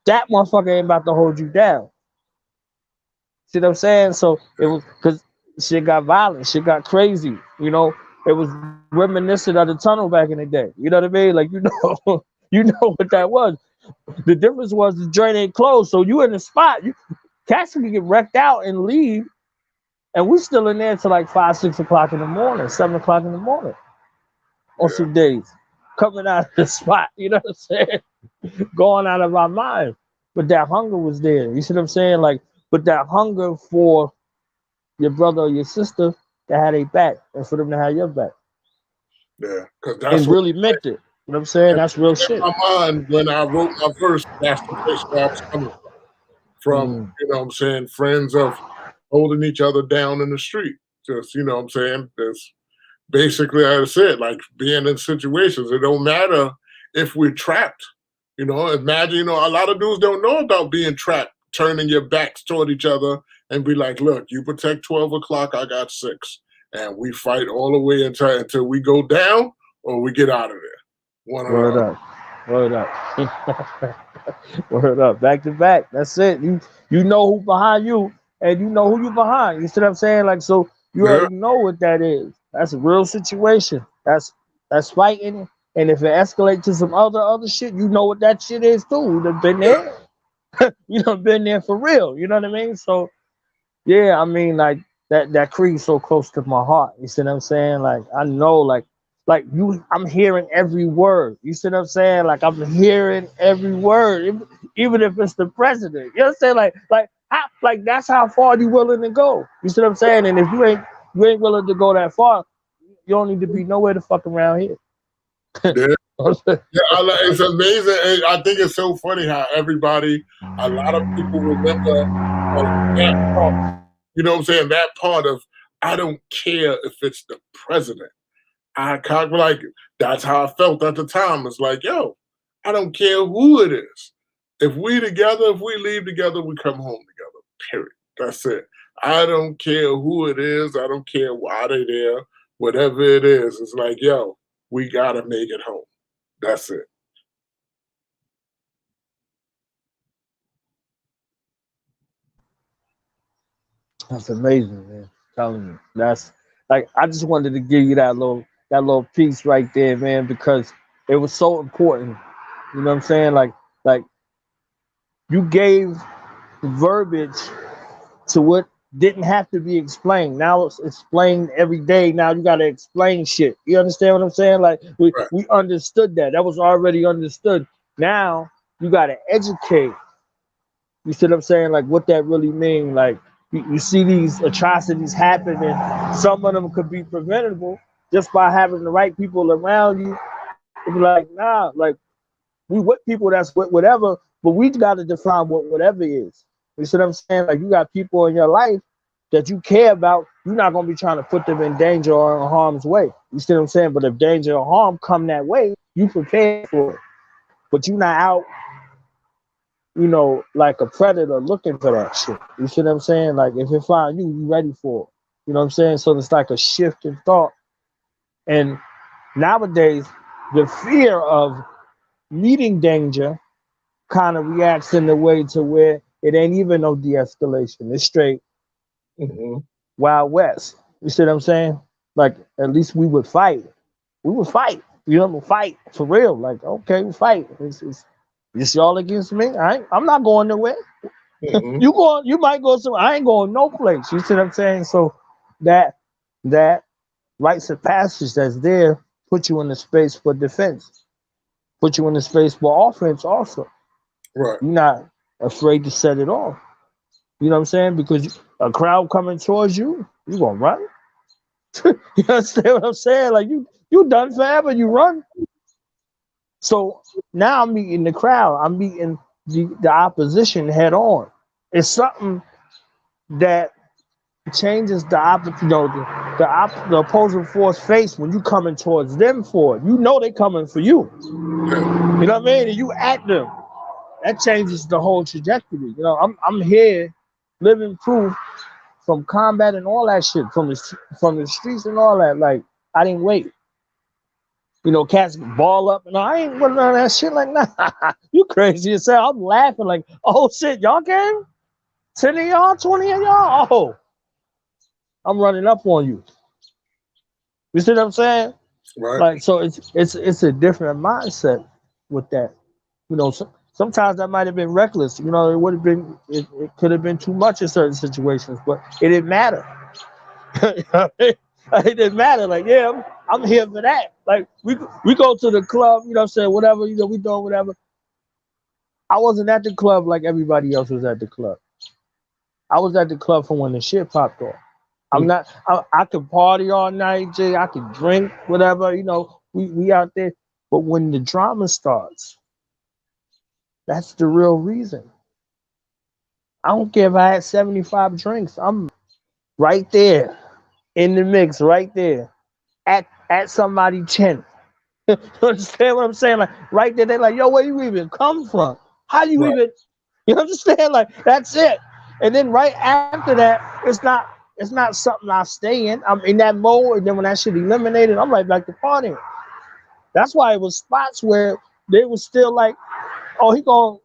Speaker 3: that motherfucker ain't about to hold you down. See what I'm saying? So it was because shit got violent, shit got crazy. You know, it was reminiscent of the tunnel back in the day. You know what I mean? Like you know what that was. The difference was the joint ain't closed, so you in the spot. Cats can get wrecked out and leave, and we still in there till like 5, 6 o'clock in the morning, 7 o'clock in the morning on some days, coming out of the spot. You know what I'm saying? Going out of our mind. But that hunger was there. You see what I'm saying? Like, but that hunger for your brother or your sister that had a back, and for them to have your back.
Speaker 4: Yeah, because that's
Speaker 3: And
Speaker 4: what
Speaker 3: really meant it. You know what I'm saying? That's real
Speaker 4: in
Speaker 3: shit.
Speaker 4: my mind when I wrote my verse. That's the place where I was coming from. You know what I'm saying? Friends of holding each other down in the street. Just, you know what I'm saying? That's basically, as I said, like being in situations. It don't matter if we're trapped. You know, imagine, you know, a lot of dudes don't know about being trapped, turning your backs toward each other and be like, look, you protect 12 o'clock, I got 6. And we fight all the way until we go down or we get out of there.
Speaker 3: Word up. Word up. Word up. Back to back. That's it. You know who behind you and you know who you behind. You see what I'm saying? Like, so you already know what that is. That's a real situation. That's fighting. And if it escalates to some other shit, you know what that shit is too. You done been there. You done been there for real. You know what I mean? So yeah, I mean, like that creed's so close to my heart. You see what I'm saying? Like I know, like you, I'm hearing every word. You see what I'm saying? Like I'm hearing every word, even if it's the president. You know what I'm saying? Like that's how far you willing to go. You see what I'm saying? And if you ain't willing to go that far, you don't need to be nowhere to fuck around here.
Speaker 4: It's amazing. I think it's so funny how a lot of people remember that part. You know what I'm saying? That part of I don't care if it's the president. I kind of like that's how I felt at the time. It's like, yo, I don't care who it is. If we together, if we leave together, we come home together. Period. That's it. I don't care who it is. I don't care why they're there. Whatever it is, it's like, yo, we gotta make it home. That's it.
Speaker 3: That's amazing, man. I'm telling you. That's like I just wanted to give you that little piece right there, man, because it was so important. You know what I'm saying? Like you gave verbiage to what didn't have to be explained. Now it's explained every day. Now you gotta explain shit. You understand what I'm saying? Like we understood that. That was already understood. Now you gotta educate. You see what I'm saying? Like what that really mean? Like you see these atrocities happening. Some of them could be preventable just by having the right people around you. To be like, nah, like we with people that's with whatever, but we got to define what whatever is. You see what I'm saying? Like you got people in your life that you care about. You're not gonna be trying to put them in danger or in harm's way. You see what I'm saying? But if danger or harm come that way, you prepare for it. But you're not out, like a predator looking for that shit. You see what I'm saying? Like if it find you, you ready for it. You know what I'm saying? So it's like a shift in thought. And nowadays, the fear of meeting danger kind of reacts in a way to where it ain't even no de-escalation. It's straight Wild West. You see what I'm saying? Like at least we would fight. We would fight. We'll fight for real. Like okay, we fight. It's y'all against me. I'm not going nowhere. You might go somewhere. I ain't going no place. You see what I'm saying? So that rites of passage that's there put you in the space for defense. Put you in the space for offense also.
Speaker 4: Right.
Speaker 3: You're not afraid to set it off. You know what I'm saying? Because a crowd coming towards you, you gonna run. You understand what I'm saying? Like you done forever, you run. So now I'm meeting the crowd. I'm meeting the opposition head on. It's something that changes the opposing force face when you coming towards them for it. You know they coming for you. You know what I mean? And you at them. That changes the whole trajectory. I'm here living proof from combat and all that shit, from the streets and all that. Like I didn't wait. Cats ball up and I ain't with none of that shit. Like, nah, you crazy as hell. I'm laughing like, oh shit, y'all came? 10 of y'all, 20 of y'all? Oh, I'm running up on you. You see what I'm saying?
Speaker 4: Right.
Speaker 3: Like, so it's a different mindset with that. You know, sometimes that might have been reckless. You know, it would have been, it could have been too much in certain situations, but it didn't matter. It didn't matter. Like, yeah, I'm here for that. Like, we go to the club, you know what I'm saying, whatever, you know, we doing whatever. I wasn't at the club like everybody else was at the club. I was at the club from when the shit popped off. I'm not. I could party all night, Jay. I could drink, whatever. You know, we out there. But when the drama starts, that's the real reason. I don't care if I had 75 drinks. I'm right there in the mix, right there at somebody chin. You understand what I'm saying? Like right there, they're like, yo, where you even come from? How you
Speaker 4: Right.
Speaker 3: even? You understand? Like that's it. And then right after that, it's not something I stay in. I'm in that mode, and then when that shit eliminated, I'm right back to partying. That's why it was spots where they was still like, oh, he gonna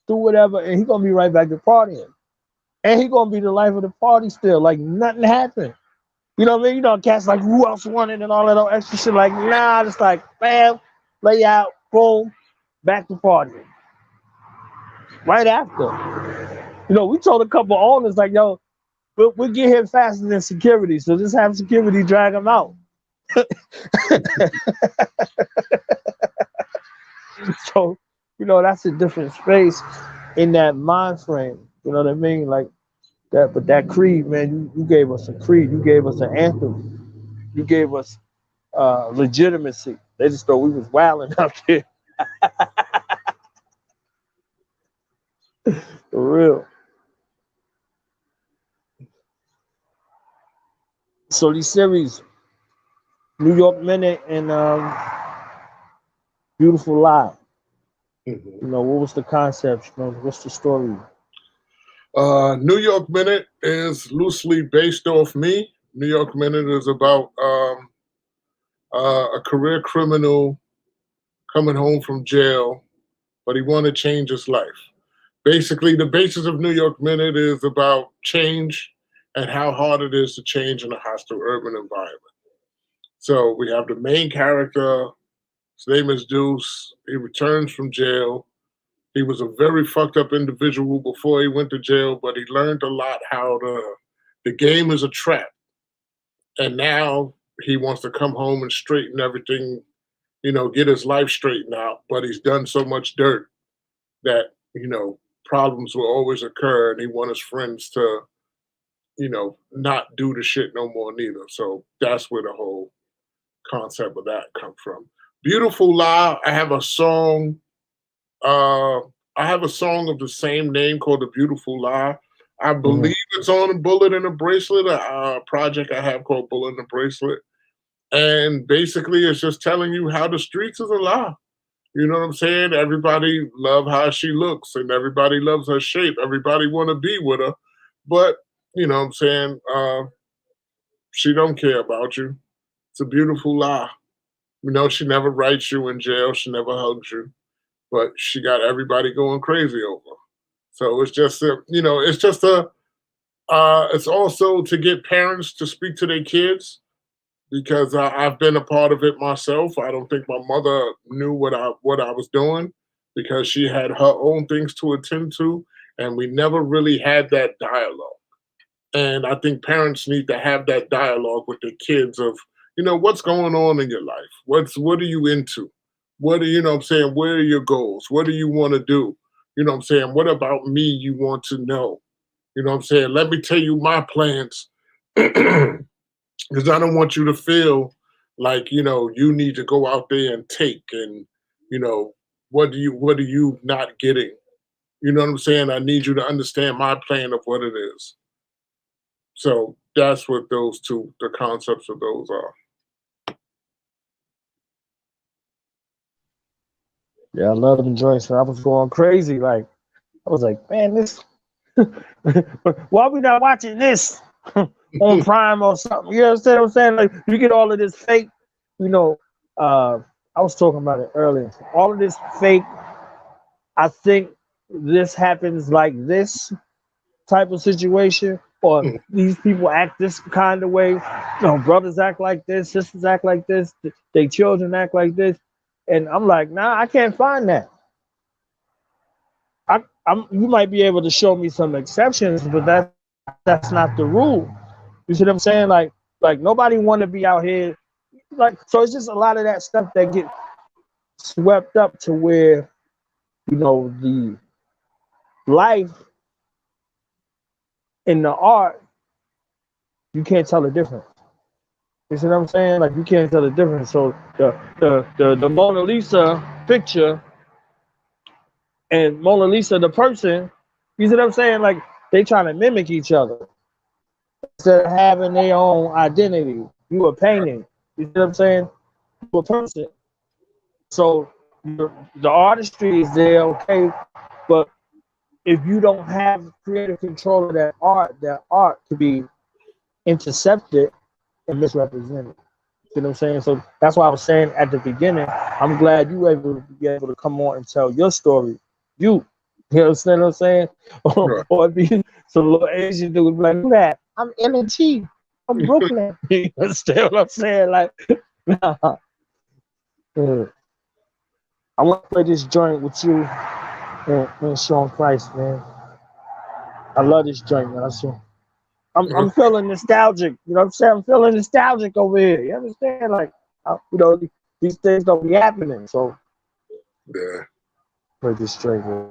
Speaker 3: do whatever, and he gonna be right back to partying, and he gonna be the life of the party still, like nothing happened. You know what I mean? You know, cats like who else wanted and all that other extra shit. Like nah, just like bam, lay out, boom, back to partying. Right after, you know, we told a couple owners like, yo, we'll get here faster than security, so just have security drag them out. So, you know, that's a different space in that mind frame. You know what I mean? Like that, but that creed, man, you gave us a creed, you gave us an anthem, you gave us legitimacy. They just thought we was wilding out there. For real. So these series, New York Minute and Beautiful Lie. You know, what was the concept? You know, what's the story?
Speaker 4: New York Minute is loosely based off me. New York Minute is about a career criminal coming home from jail, but he wanted to change his life. Basically, the basis of New York Minute is about change and how hard it is to change in a hostile urban environment. So we have the main character. His name is Deuce. He returns from jail. He was a very fucked up individual before he went to jail, but he learned a lot how the game is a trap. And now he wants to come home and straighten everything, you know, get his life straightened out. But he's done so much dirt that, you know, problems will always occur, and he wants his friends to, you know, not do the shit no more neither. So that's where the whole concept of that come from. Beautiful Lie. I have a song. I have a song of the same name called "The Beautiful Lie." I believe it's on a Bullet and a Bracelet, a project I have called Bullet and a Bracelet. And basically, it's just telling you how the streets is a lie. You know what I'm saying? Everybody love how she looks, and everybody loves her shape. Everybody want to be with her, but you know what I'm saying? She don't care about you. It's a beautiful lie. You know, she never writes you in jail. She never hugs you, but she got everybody going crazy over. So it's just a, you know, it's just a, it's also to get parents to speak to their kids because I've been a part of it myself. I don't think my mother knew what I was doing because she had her own things to attend to, and we never really had that dialogue. And I think parents need to have that dialogue with their kids of, you know, what's going on in your life? What are you into? What are, you know what I'm saying? Where are your goals? What do you want to do? You know what I'm saying? What about me you want to know? You know what I'm saying? Let me tell you my plans. Because I don't want you to feel like, you know, you need to go out there and take and, you know, what are you not getting? You know what I'm saying? I need you to understand my plan of what it is. So that's what the concepts of those are.
Speaker 3: Yeah, I love them joints. I was going crazy. Like I was like, man, this. Why we not watching this on Prime or something? You understand what I'm saying? Like you get all of this fake. You know, I was talking about it earlier. All of this fake. I think this happens like this type of situation or these people act this kind of way. Brothers act like this, sisters act like this, their children act like this. And I'm like, nah, I can't find that. You might be able to show me some exceptions, but that's not the rule. You see what I'm saying? Like nobody want to be out here. Like, so it's just a lot of that stuff that get swept up to where, the life and the art, you can't tell the difference. You see what I'm saying? Like, you can't tell the difference. So the Mona Lisa picture and Mona Lisa the person, you see what I'm saying? Like, they trying to mimic each other instead of having their own identity. You a painting. You see what I'm saying? You a person. So the artistry is there, okay, but if you don't have creative control of that art could be intercepted and misrepresented. You know what I'm saying? So that's why I was saying at the beginning, I'm glad you were able to come on and tell your story. You know what I'm saying? Or be some little Asian dude like, look at that, I'm M&T, I'm Brooklyn. You understand what I'm saying? Like, nah. I want to play this joint with you and Sean Christ, man. I love this joint, man. I'm feeling nostalgic. You know what I'm saying? I'm feeling nostalgic over here. You understand? Like, these things don't be happening. So,
Speaker 4: yeah.
Speaker 3: Play this straight, man.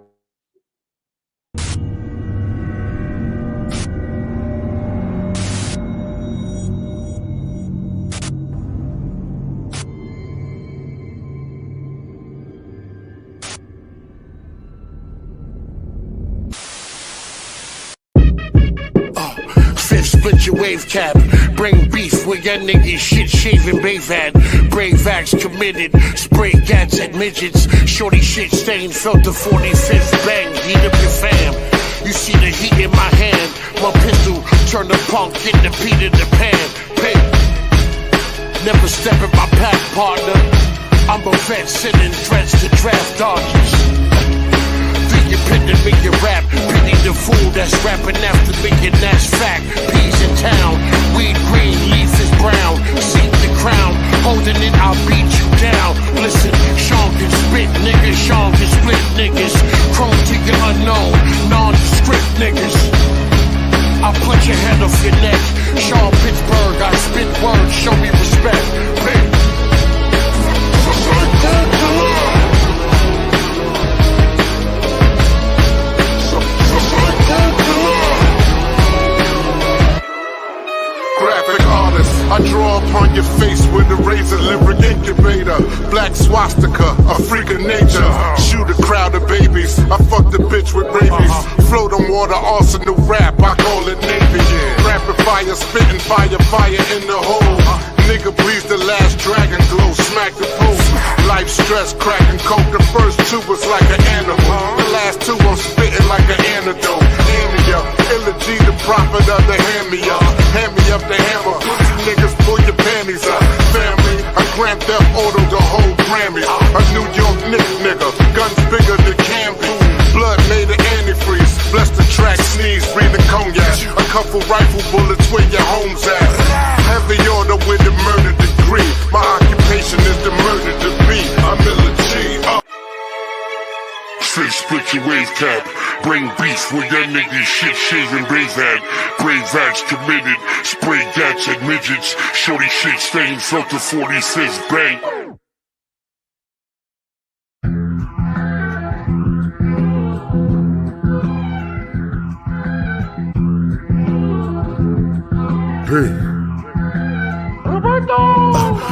Speaker 10: Split your wave cap, bring beef with your niggas, shit shaving brave at, brave acts committed, spray gats at midgets, shorty shit stained, felt the 45th bang, heat up your fam. You see the heat in my hand, my pistol, turn the punk, get the beat in the pan, pay. Never step in my pack, partner, I'm a vet, sending threats to draft dodgers. You pit to make you rap, pity the fool that's rapping after making that's fact. Peas in town, weed green, leaf is brown. Seek the crown, holding it, I'll beat you down. Listen, Sean can spit niggas, Sean can split niggas. Chrome to your unknown, nondescript niggas. I'll put your head off your neck. Sean Pittsburgh, I spit words, show me respect. I draw upon your face with a razor, lyric incubator. Black swastika, a freak of nature. Shoot a crowd of babies, I fuck the bitch with rabies. Float on water, arsenal rap, I call it Navy. Rapid fire, spitting fire, fire in the hole. Nigga please the last dragon glow, smack the pole. Life stress, cracking coke, the first two was like an animal. The last two I'm spitting like an antidote. Hand me up, Illa-G the prophet of the hand me up. Hand me up the hammer, pussy niggas pull your panties up. Family, a Grand Theft Auto, the whole Grammy. A New York nigga, guns bigger than can be. Blood made of antifreeze, bless the track, sneeze, breathing cognac. A couple rifle bullets where your home's at. Heavy order with a murder degree. My occupation is the murder to be. I'm Illa-G. Split your wave cap, bring beef with your niggas, shit shaving brave acts committed, spray gats at midgets, shorty shit stained, felt the 45th bang.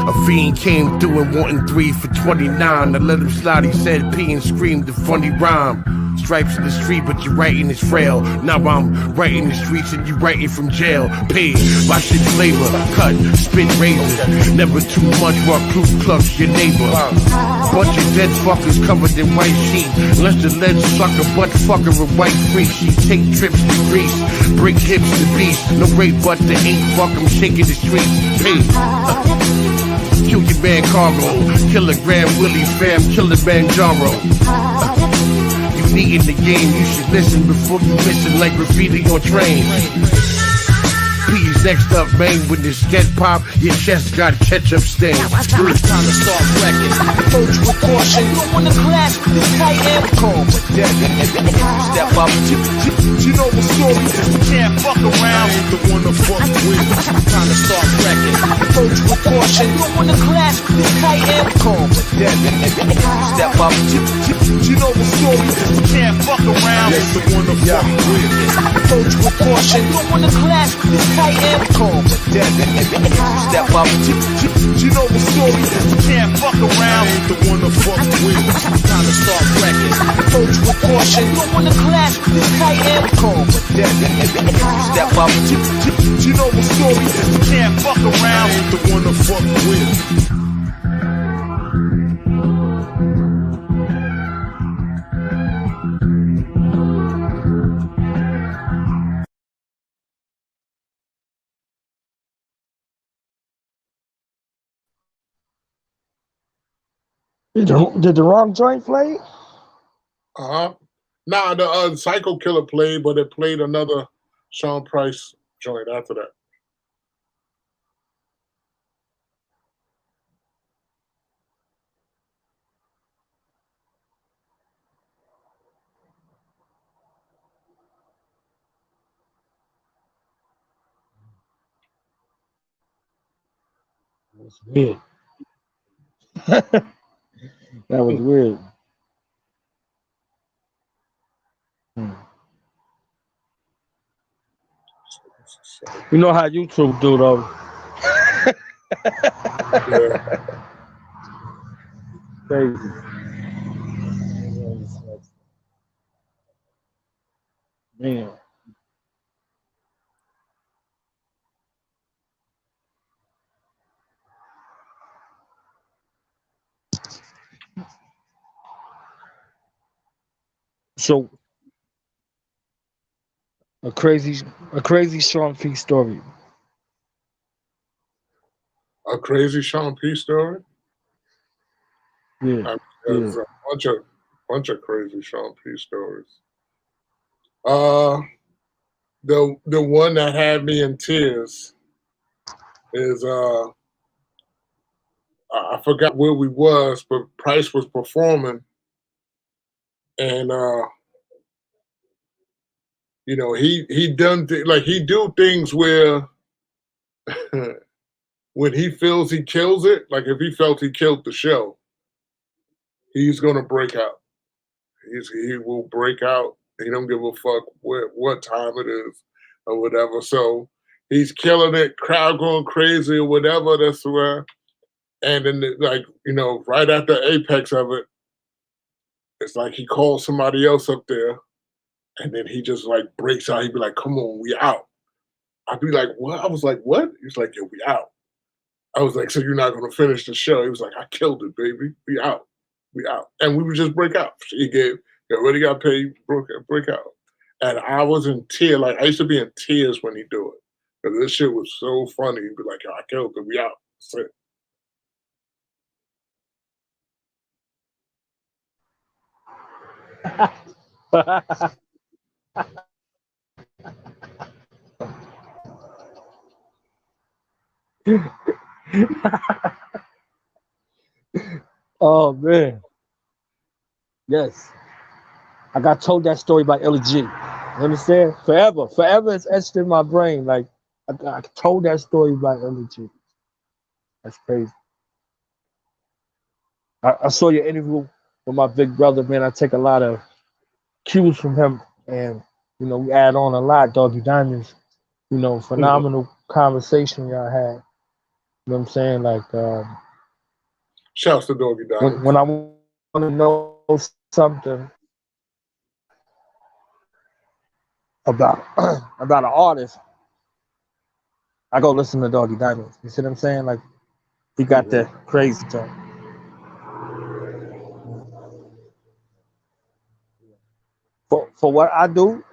Speaker 10: A fiend came through and wanting 3 for 29. I let him slide, he said P and screamed a funny rhyme. Stripes in the street, but your writing is frail. Now I'm writing the streets and you writing from jail. Paid, my shit flavor, cut, spit razors. Never too much while Ku Klux your neighbor. Bunch of dead fuckers covered in white sheet. Unless the lead sucker, butt fucker a white freak. She take trips to Greece, break hips to beast. No rape but the 8 fuck, I'm shaking the streets. Paid. Kill your man Cargo, kilogram Willie fam, killer man Jaro. You need in the game, you should listen before you listen like graffiti on trains.
Speaker 11: Next up, man, with this dead pop, your chest got ketchup stains.
Speaker 7: It's time to start wrecking. Approach with caution. You don't wanna clash this tight and calm. Step up.
Speaker 9: You know the story. You can't fuck around. Ain't the one to fuck with.
Speaker 7: Time to start wrecking. Approach with caution. You don't wanna clash this tight and calm. Step up.
Speaker 9: You know the story. You can't fuck around. Ain't the one to fuck with.
Speaker 7: Approach with caution. You don't wanna clash this tight and calm. Step up.
Speaker 9: You know the story. You can't fuck around. Ain't the one to fuck with.
Speaker 7: Time to start wrecking. Approach with caution. You don't wanna clash this tight and calm. Step up.
Speaker 9: You know the story. You can't fuck around. Ain't the one to fuck with.
Speaker 3: Did the wrong joint play?
Speaker 4: Nah, the Psycho Killer played, but it played another Sean Price joint after that.
Speaker 3: That's weird. That was weird. You know how YouTube do though. Crazy. Man. So a crazy Sean P story.
Speaker 4: A crazy Sean P story?
Speaker 3: Yeah.
Speaker 4: There's a bunch of crazy Sean P stories. The one that had me in tears is I forgot where we was, but Price was performing, and you know he done like he do things where when he feels he kills it, like if he felt he killed the show, he's gonna break out. He will break out. He don't give a fuck what time it is or whatever. So he's killing it, crowd going crazy or whatever. That's where, and then like you know, right at the apex of it, it's like he calls somebody else up there, and then he just like breaks out. He'd be like, "Come on, we out." I'd be like, "What?" I was like, "What?" He's like, "Yeah, we out." I was like, "So you're not gonna finish the show?" He was like, "I killed it, baby. We out. We out." And we would just break out. He already got paid, break out. And I was in tears. Like I used to be in tears when he do it. Because this shit was so funny. He'd be like, "I killed it. We out." That's
Speaker 3: it. Oh man. Yes. I got told that story by LG. You understand? Forever. Forever it's etched in my brain. Like I told that story by LG. That's crazy. I saw your interview with my big brother, man. I take a lot of cues from him, and you know, we add on a lot, Doggy Diamonds. You know, phenomenal conversation y'all had. You know what I'm saying? Like
Speaker 4: shouts to Doggy Diamonds.
Speaker 3: when I want to know something about about an artist, I go listen to Doggy Diamonds. You see what I'm saying? Like he got that crazy talk. For what I do,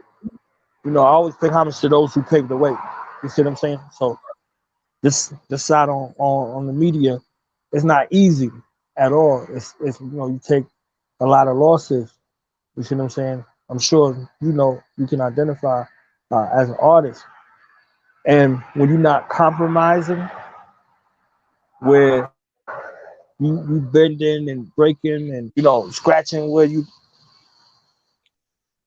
Speaker 3: you know, I always pay homage to those who paved the way. You see what I'm saying? So this side on the media, it's not easy at all. It's you know, you take a lot of losses. You see what I'm saying? I'm sure you know you can identify as an artist, And when you're not compromising, where you bending and breaking and scratching where you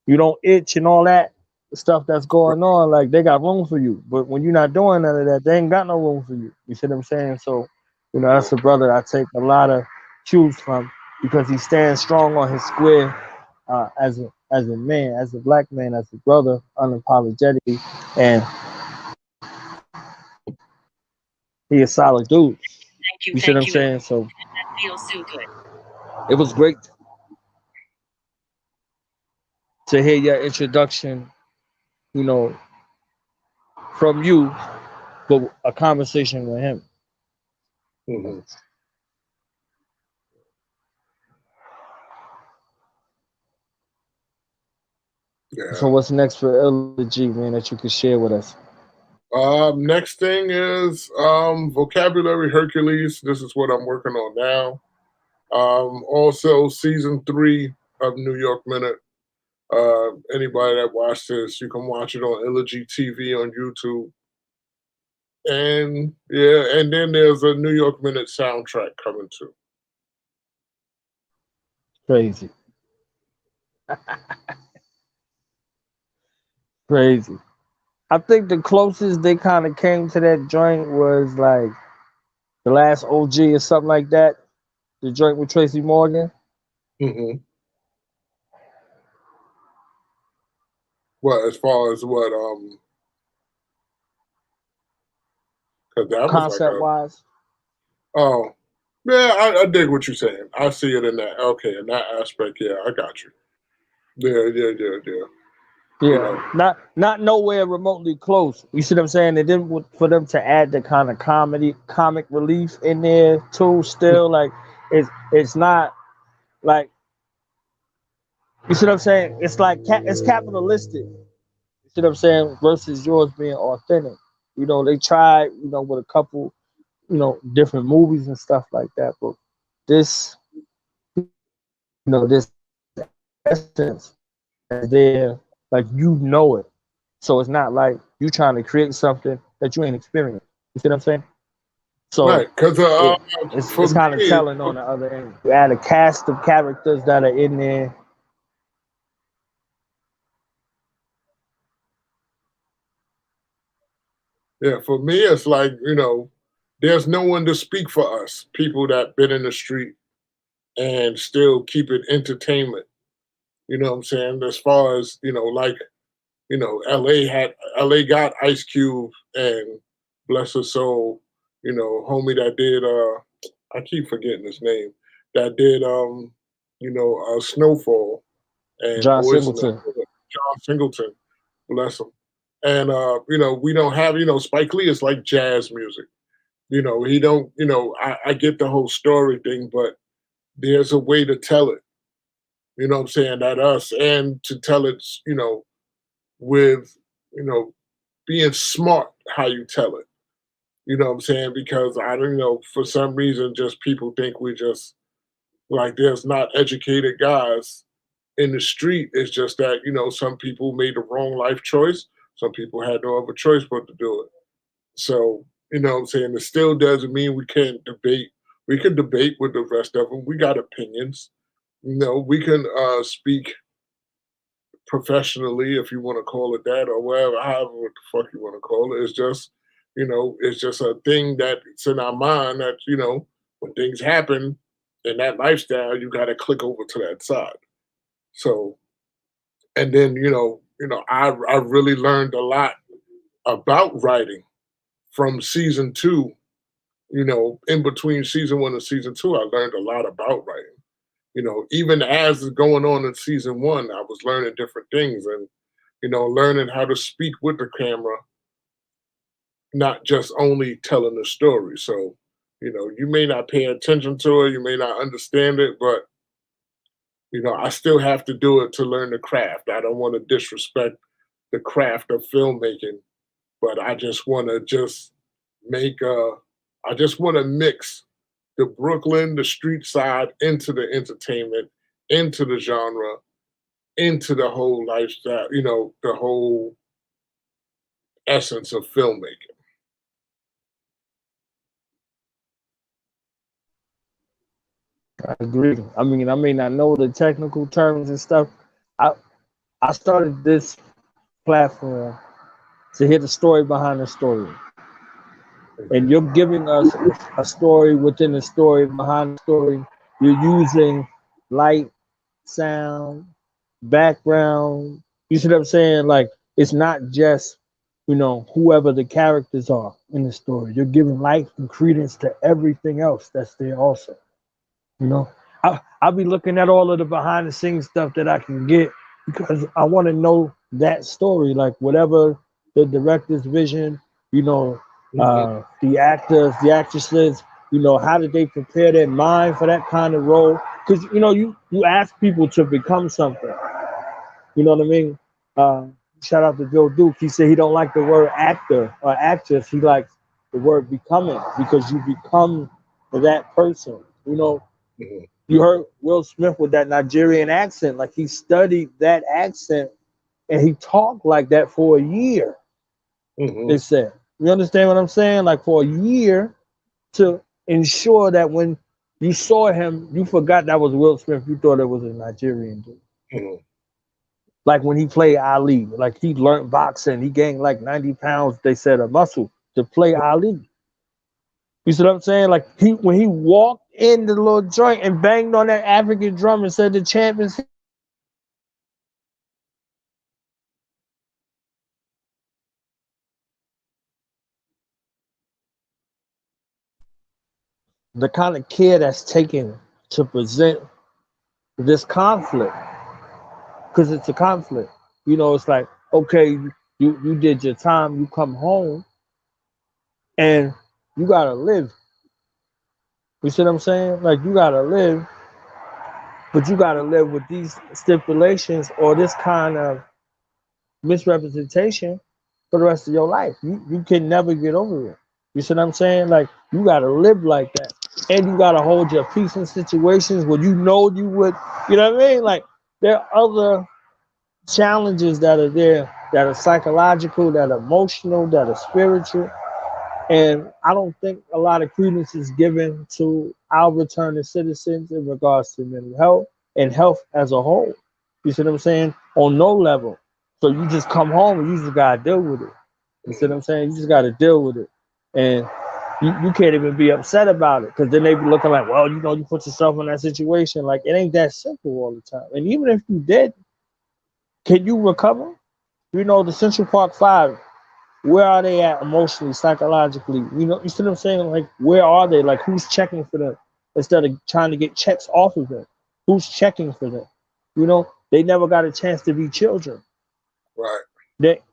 Speaker 3: don't itch and all that stuff that's going on, like they got room for you. But when you're not doing none of that, they ain't got no room for you. You see what I'm saying? So, that's a brother I take a lot of cues from because he stands strong on his square as a man, as a black man, as a brother, unapologetically, and he a solid dude. You see what I'm saying? So
Speaker 12: that feels so good.
Speaker 3: it was great to hear your introduction, you know, from you, but a conversation with him.
Speaker 4: Mm-hmm. Yeah.
Speaker 3: So what's next for Elegy, man, that you could share with us?
Speaker 4: Next thing is Vocabulary Hercules. This is what I'm working on now. Also, season 3 of New York Minute. Anybody that watched this, you can watch it on Elegy TV on YouTube. And yeah, and then there's a New York Minute soundtrack coming too.
Speaker 3: Crazy. Crazy. I think the closest they kind of came to that joint was like The Last OG or something like that. The joint with Tracy Morgan.
Speaker 4: Mm-hmm. Well, as far as what because that was like
Speaker 3: Concept wise.
Speaker 4: oh yeah, I dig what you're saying. I see it in that. Okay, in that aspect, yeah, I got you. Yeah.
Speaker 3: Yeah, not nowhere remotely close. You see what I'm saying? And then for them to add the kind of comic relief in there too, still like it's not like, you see what I'm saying? It's like it's capitalistic. You see what I'm saying? Versus yours being authentic. They tried, with a couple, different movies and stuff like that, but this, this essence is there, like it. So it's not like you trying to create something that you ain't experienced. You see what I'm saying? So
Speaker 4: Right, because for
Speaker 3: it's kind of
Speaker 4: me,
Speaker 3: telling on the other end. You add a cast of characters that are in there.
Speaker 4: yeah, for me, it's like there's no one to speak for us, people that been in the street and still keep it entertainment. You know what I'm saying? As far as like LA got Ice Cube and bless his soul, homie that did I keep forgetting his name, that did Snowfall and
Speaker 3: John
Speaker 4: Boys in the
Speaker 3: Singleton.
Speaker 4: Hood, John Singleton, bless him. And we don't have, Spike Lee is like jazz music. He don't, I get the whole story thing, but there's a way to tell it. You know what I'm saying? That us and to tell it, with, being smart how you tell it. You know what I'm saying? Because I don't know, for some reason, just people think we just like there's not educated guys in the street. It's just that, some people made the wrong life choice. Some people had no other choice but to do it. So, you know what I'm saying? It still doesn't mean we can't debate. We can debate with the rest of them. We got opinions. We can speak professionally, if you want to call it that, or whatever, however what the fuck you want to call it. It's just, it's just a thing that's in our mind that, when things happen in that lifestyle, you got to click over to that side. So, and then, I really learned a lot about writing from season 2. In between season 1 and season 2, I learned a lot about writing. Even as is going on in season 1, I was learning different things and, learning how to speak with the camera, not just only telling the story. So, you may not pay attention to it, you may not understand it, but, I still have to do it to learn the craft. I don't want to disrespect the craft of filmmaking, but I just want to I just want to mix the Brooklyn, the street side into the entertainment, into the genre, into the whole lifestyle, the whole essence of filmmaking.
Speaker 3: I agree. I mean, I may not know the technical terms and stuff. I started this platform to hear the story behind the story. And you're giving us a story within the story behind the story. You're using light, sound, background. You see what I'm saying? Like, it's not just, whoever the characters are in the story. You're giving life and credence to everything else that's there also. You know, I'll be looking at all of the behind the scenes stuff that I can get because I want to know that story, like whatever the director's vision, the actors, the actresses, how did they prepare their mind for that kind of role? Because you ask people to become something. You know what I mean? Shout out to Joe Duke. He said he don't like the word actor or actress. He likes the word becoming because you become that person. You heard Will Smith with that Nigerian accent. Like he studied that accent and he talked like that for a year. They said, you understand what I'm saying? Like for a year to ensure that when you saw him, you forgot that was Will Smith. You thought it was a Nigerian dude. Like when he played Ali, like he learned boxing. He gained like 90 pounds, they said, of muscle to play Ali. You see what I'm saying? Like when he walked in the little joint and banged on that African drum and said the champ is here. The kind of care that's taken to present this conflict, because it's a conflict. It's like, okay, you did your time, you come home, and you gotta live. You see what I'm saying? Like you gotta live, but you gotta live with these stipulations or this kind of misrepresentation for the rest of your life. You can never get over it. You see what I'm saying? Like you gotta live like that. And you gotta hold your peace in situations where you would, you know what I mean? Like there are other challenges that are there that are psychological, that are emotional, that are spiritual. And I don't think a lot of credence is given to our returning citizens in regards to mental health and health as a whole. You see what I'm saying? On no level. So you just come home and you just gotta deal with it. You see what I'm saying? You just gotta deal with it. And you can't even be upset about it because then they be looking like, well, you put yourself in that situation. Like it ain't that simple all the time. And even if you did, can you recover? The Central Park Five, where are they at emotionally, psychologically? You see what I'm saying? Like, where are they? Like, who's checking for them instead of trying to get checks off of them? Who's checking for them? They never got a chance to be children.
Speaker 4: Right.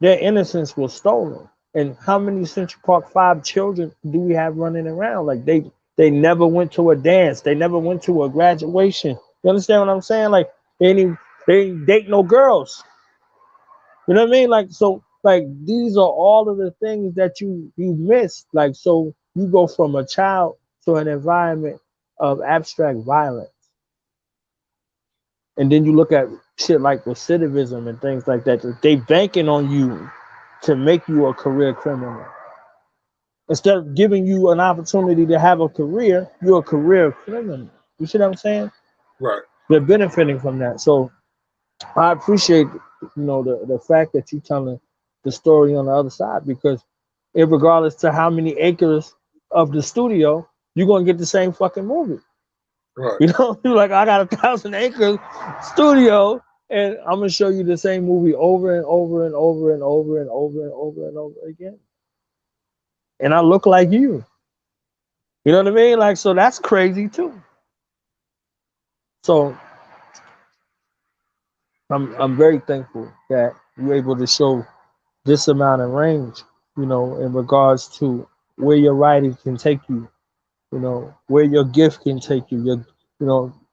Speaker 3: Their innocence was stolen. And how many Central Park 5 children do we have running around? Like, they never went to a dance. They never went to a graduation. You understand what I'm saying? Like, they ain't date no girls. You know what I mean? Like, so, like, these are all of the things that you miss. Like, so you go from a child to an environment of abstract violence. And then you look at shit like recidivism and things like that. They banking on you to make you a career criminal. Instead of giving you an opportunity to have a career, you're a career criminal. You see what I'm saying?
Speaker 4: Right.
Speaker 3: They're benefiting from that. So I appreciate, the fact that you're telling the story on the other side, because regardless to how many acres of the studio, you're gonna get the same fucking movie.
Speaker 4: Right.
Speaker 3: You're like, I got 1,000 acres studio, and I'm gonna show you the same movie over and over and over and over and over and over and over again. And I look like you. You know what I mean? Like, so that's crazy too. So I'm very thankful that you're able to show this amount of range, in regards to where your writing can take you, where your gift can take you.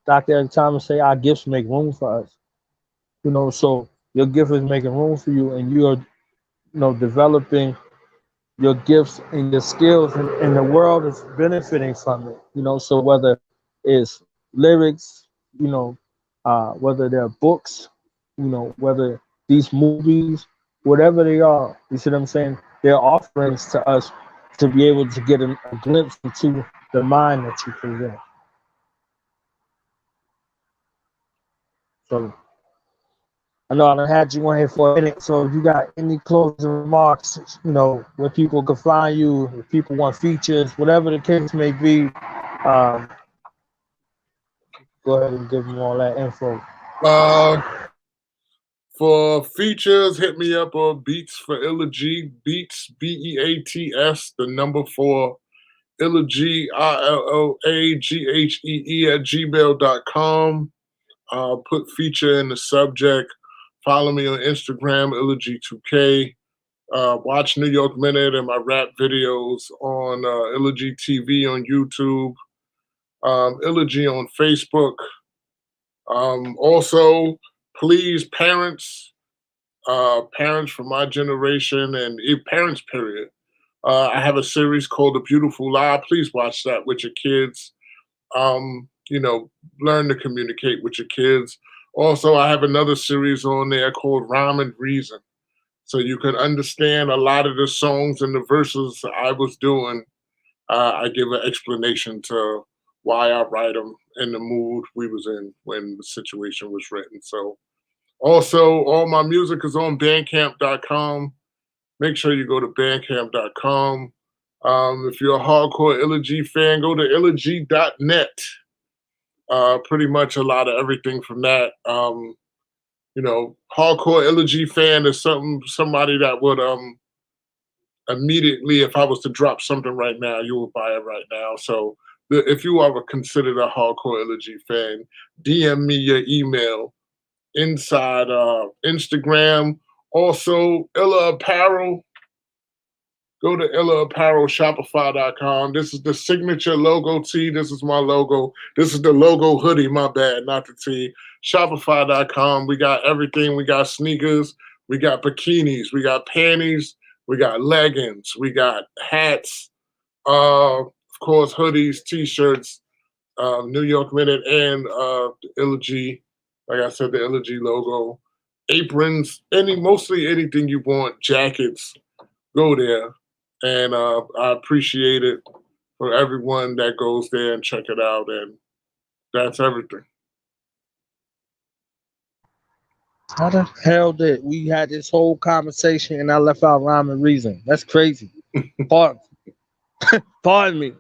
Speaker 3: Dr. Eric Thomas say our gifts make room for us. So your gift is making room for you, and you are, developing your gifts and your skills, and the world is benefiting from it. So whether it's lyrics, whether they're books, whether these movies, whatever they are, you see what I'm saying? their offerings to us to be able to get a glimpse into the mind that you present. So I know I done had you on here for a minute, so if you got any closing remarks, you know, where people can find you, if people want features, whatever the case may be, go ahead and give them all that info.
Speaker 4: For features, hit me up on Beats for Illa G, Beats, BEATS, the number 4, Illa G, ILLAGHEE at gmail.com. Put feature in the subject. Follow me on Instagram, IllaG2K. Watch New York Minute and my rap videos on Illa G TV on YouTube. Illa G on Facebook. Also, please, parents from my generation and parents, period. I have a series called The Beautiful Lie. Please watch that with your kids. You know, learn to communicate with your kids. Also, I have another series on there called Rhyme and Reason. So you can understand a lot of the songs and the verses I was doing. I give an explanation to why I write them and the mood we was in when the situation was written. So also, all my music is on bandcamp.com. Make sure you go to bandcamp.com. If you're a hardcore Illa G fan, go to illag.net. Pretty much a lot of everything from that. You know, hardcore Illa G fan is somebody that would immediately, if I was to drop something right now, you would buy it right now. So if you are considered a hardcore Illa G fan, DM me your email inside Instagram. Also, Illa Apparel. Go to Illa Apparel, Shopify.com. This is the signature logo tee. This is my logo. This is the logo hoodie, my bad, not the tee. Shopify.com. We got everything. We got sneakers. We got bikinis. We got panties. We got leggings. We got hats. Of course, hoodies, T-shirts, New York Minute, and the Illa G. Like I said, the Illa G logo. Aprons, mostly anything you want. Jackets. Go there. And I appreciate it for everyone that goes there and check it out. And that's everything.
Speaker 3: How the hell did we had this whole conversation and I left out Rhyme and Reason? That's crazy. Pardon me.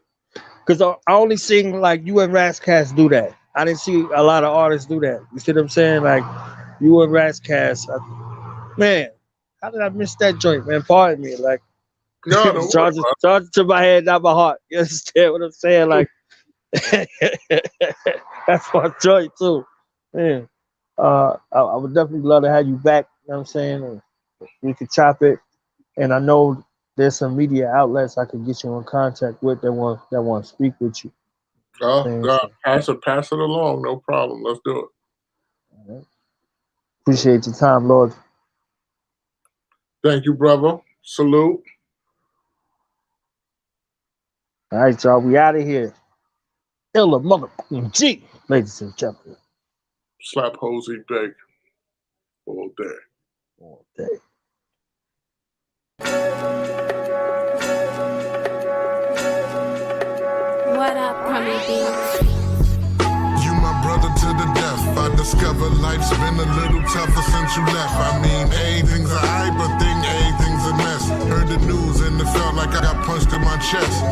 Speaker 3: Because I only seen like you and Razzcast do that. I didn't see a lot of artists do that. You see what I'm saying? Like you and Razzcast. Man, how did I miss that joint, man? Pardon me. Like,
Speaker 4: no,
Speaker 3: charge it to my head, not my heart. You understand what I'm saying? Like, that's my joint too. Man, I would definitely love to have you back. You know what I'm saying? We could chop it. And I know there's some media outlets I could get you in contact with that want to speak with you.
Speaker 4: Pass it along. No problem. Let's do it.
Speaker 3: All right. Appreciate your time, Lord.
Speaker 4: Thank you, brother. Salute.
Speaker 3: All right, y'all. We out of here. Illa motherfucking G, ladies and gentlemen.
Speaker 4: Slap Hosey Big all day.
Speaker 3: All day.
Speaker 12: What up, Crummy Beans?
Speaker 10: You my brother to the death. I discovered life's been a little tougher since you left. I mean, everything's alright, but everything's a mess. Heard the news and it felt like I got punched in my chest.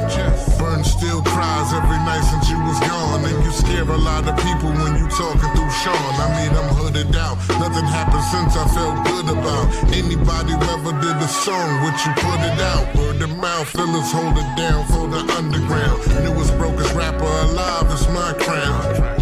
Speaker 10: Burn still cries every night since you was gone. And you scare a lot of people when you talking through Sean. I mean, I'm hooded out. Nothing happened since I felt good about. Anybody who ever did a song, would you put it out? Word of mouth, fillers hold it down for the underground. Newest brokest rapper alive is my crown.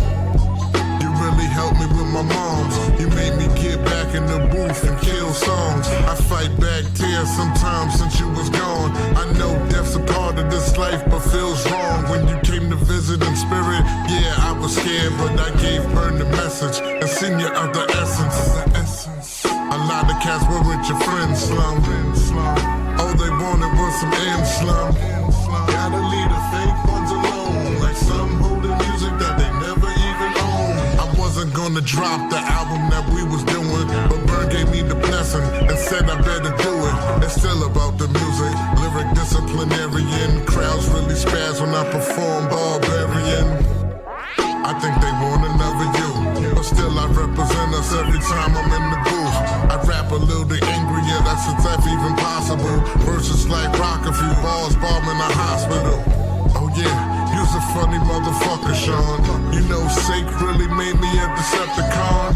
Speaker 10: Really helped me with my moms. You made me get back in the booth and kill songs. I fight back tears sometimes since you was gone. I know death's a part of this life, but feels wrong. When you came to visit in spirit, yeah, I was scared, but I gave Burn the message and seen you of the essence. A lot of cats were with your friends, slum. All they wanted was some end slum. Gotta leave the fake ones alone, like some holding music that they never even own. I wasn't gonna drop the album that we was doing, but Burn gave me the blessing and said I better do it. It's still about the music. namesake really made me a Decepticon.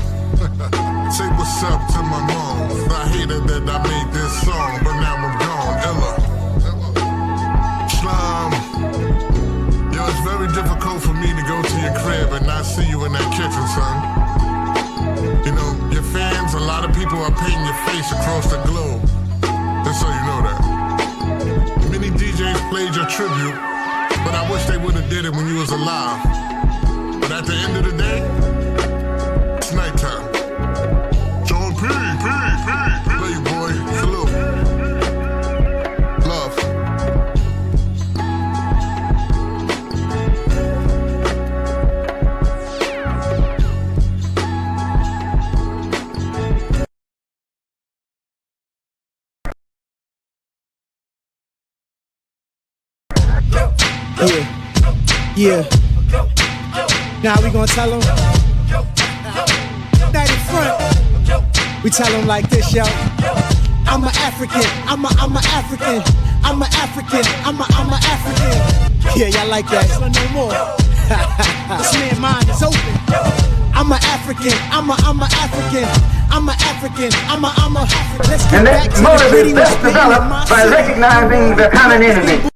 Speaker 10: Say what's up to my moms. I hated that I made this song, but now I'm gone. Illa. Slime. Yo, it's very difficult for me to go to your crib and not see you in that kitchen, son. You know, your fans, a lot of people are painting your face across the globe. Just so you know that. Many DJs played your tribute, but I wish they would have did it when you was alive. But at the end of the day, it's nighttime. John P. Love you, boy. Salute. Love.
Speaker 2: Yeah. Now we gonna tell them. Night in front. We tell them like this, yo. I'm an African. I'm a African. I'm a African. I'm a African. Yeah, y'all like that? So no more. This man's mind is open. I'm a African. I'm a African. I'm a African. I'm a. Let's get
Speaker 13: and
Speaker 2: back
Speaker 13: that
Speaker 2: to
Speaker 13: motive
Speaker 2: the
Speaker 13: is best developed by recognizing the common enemy.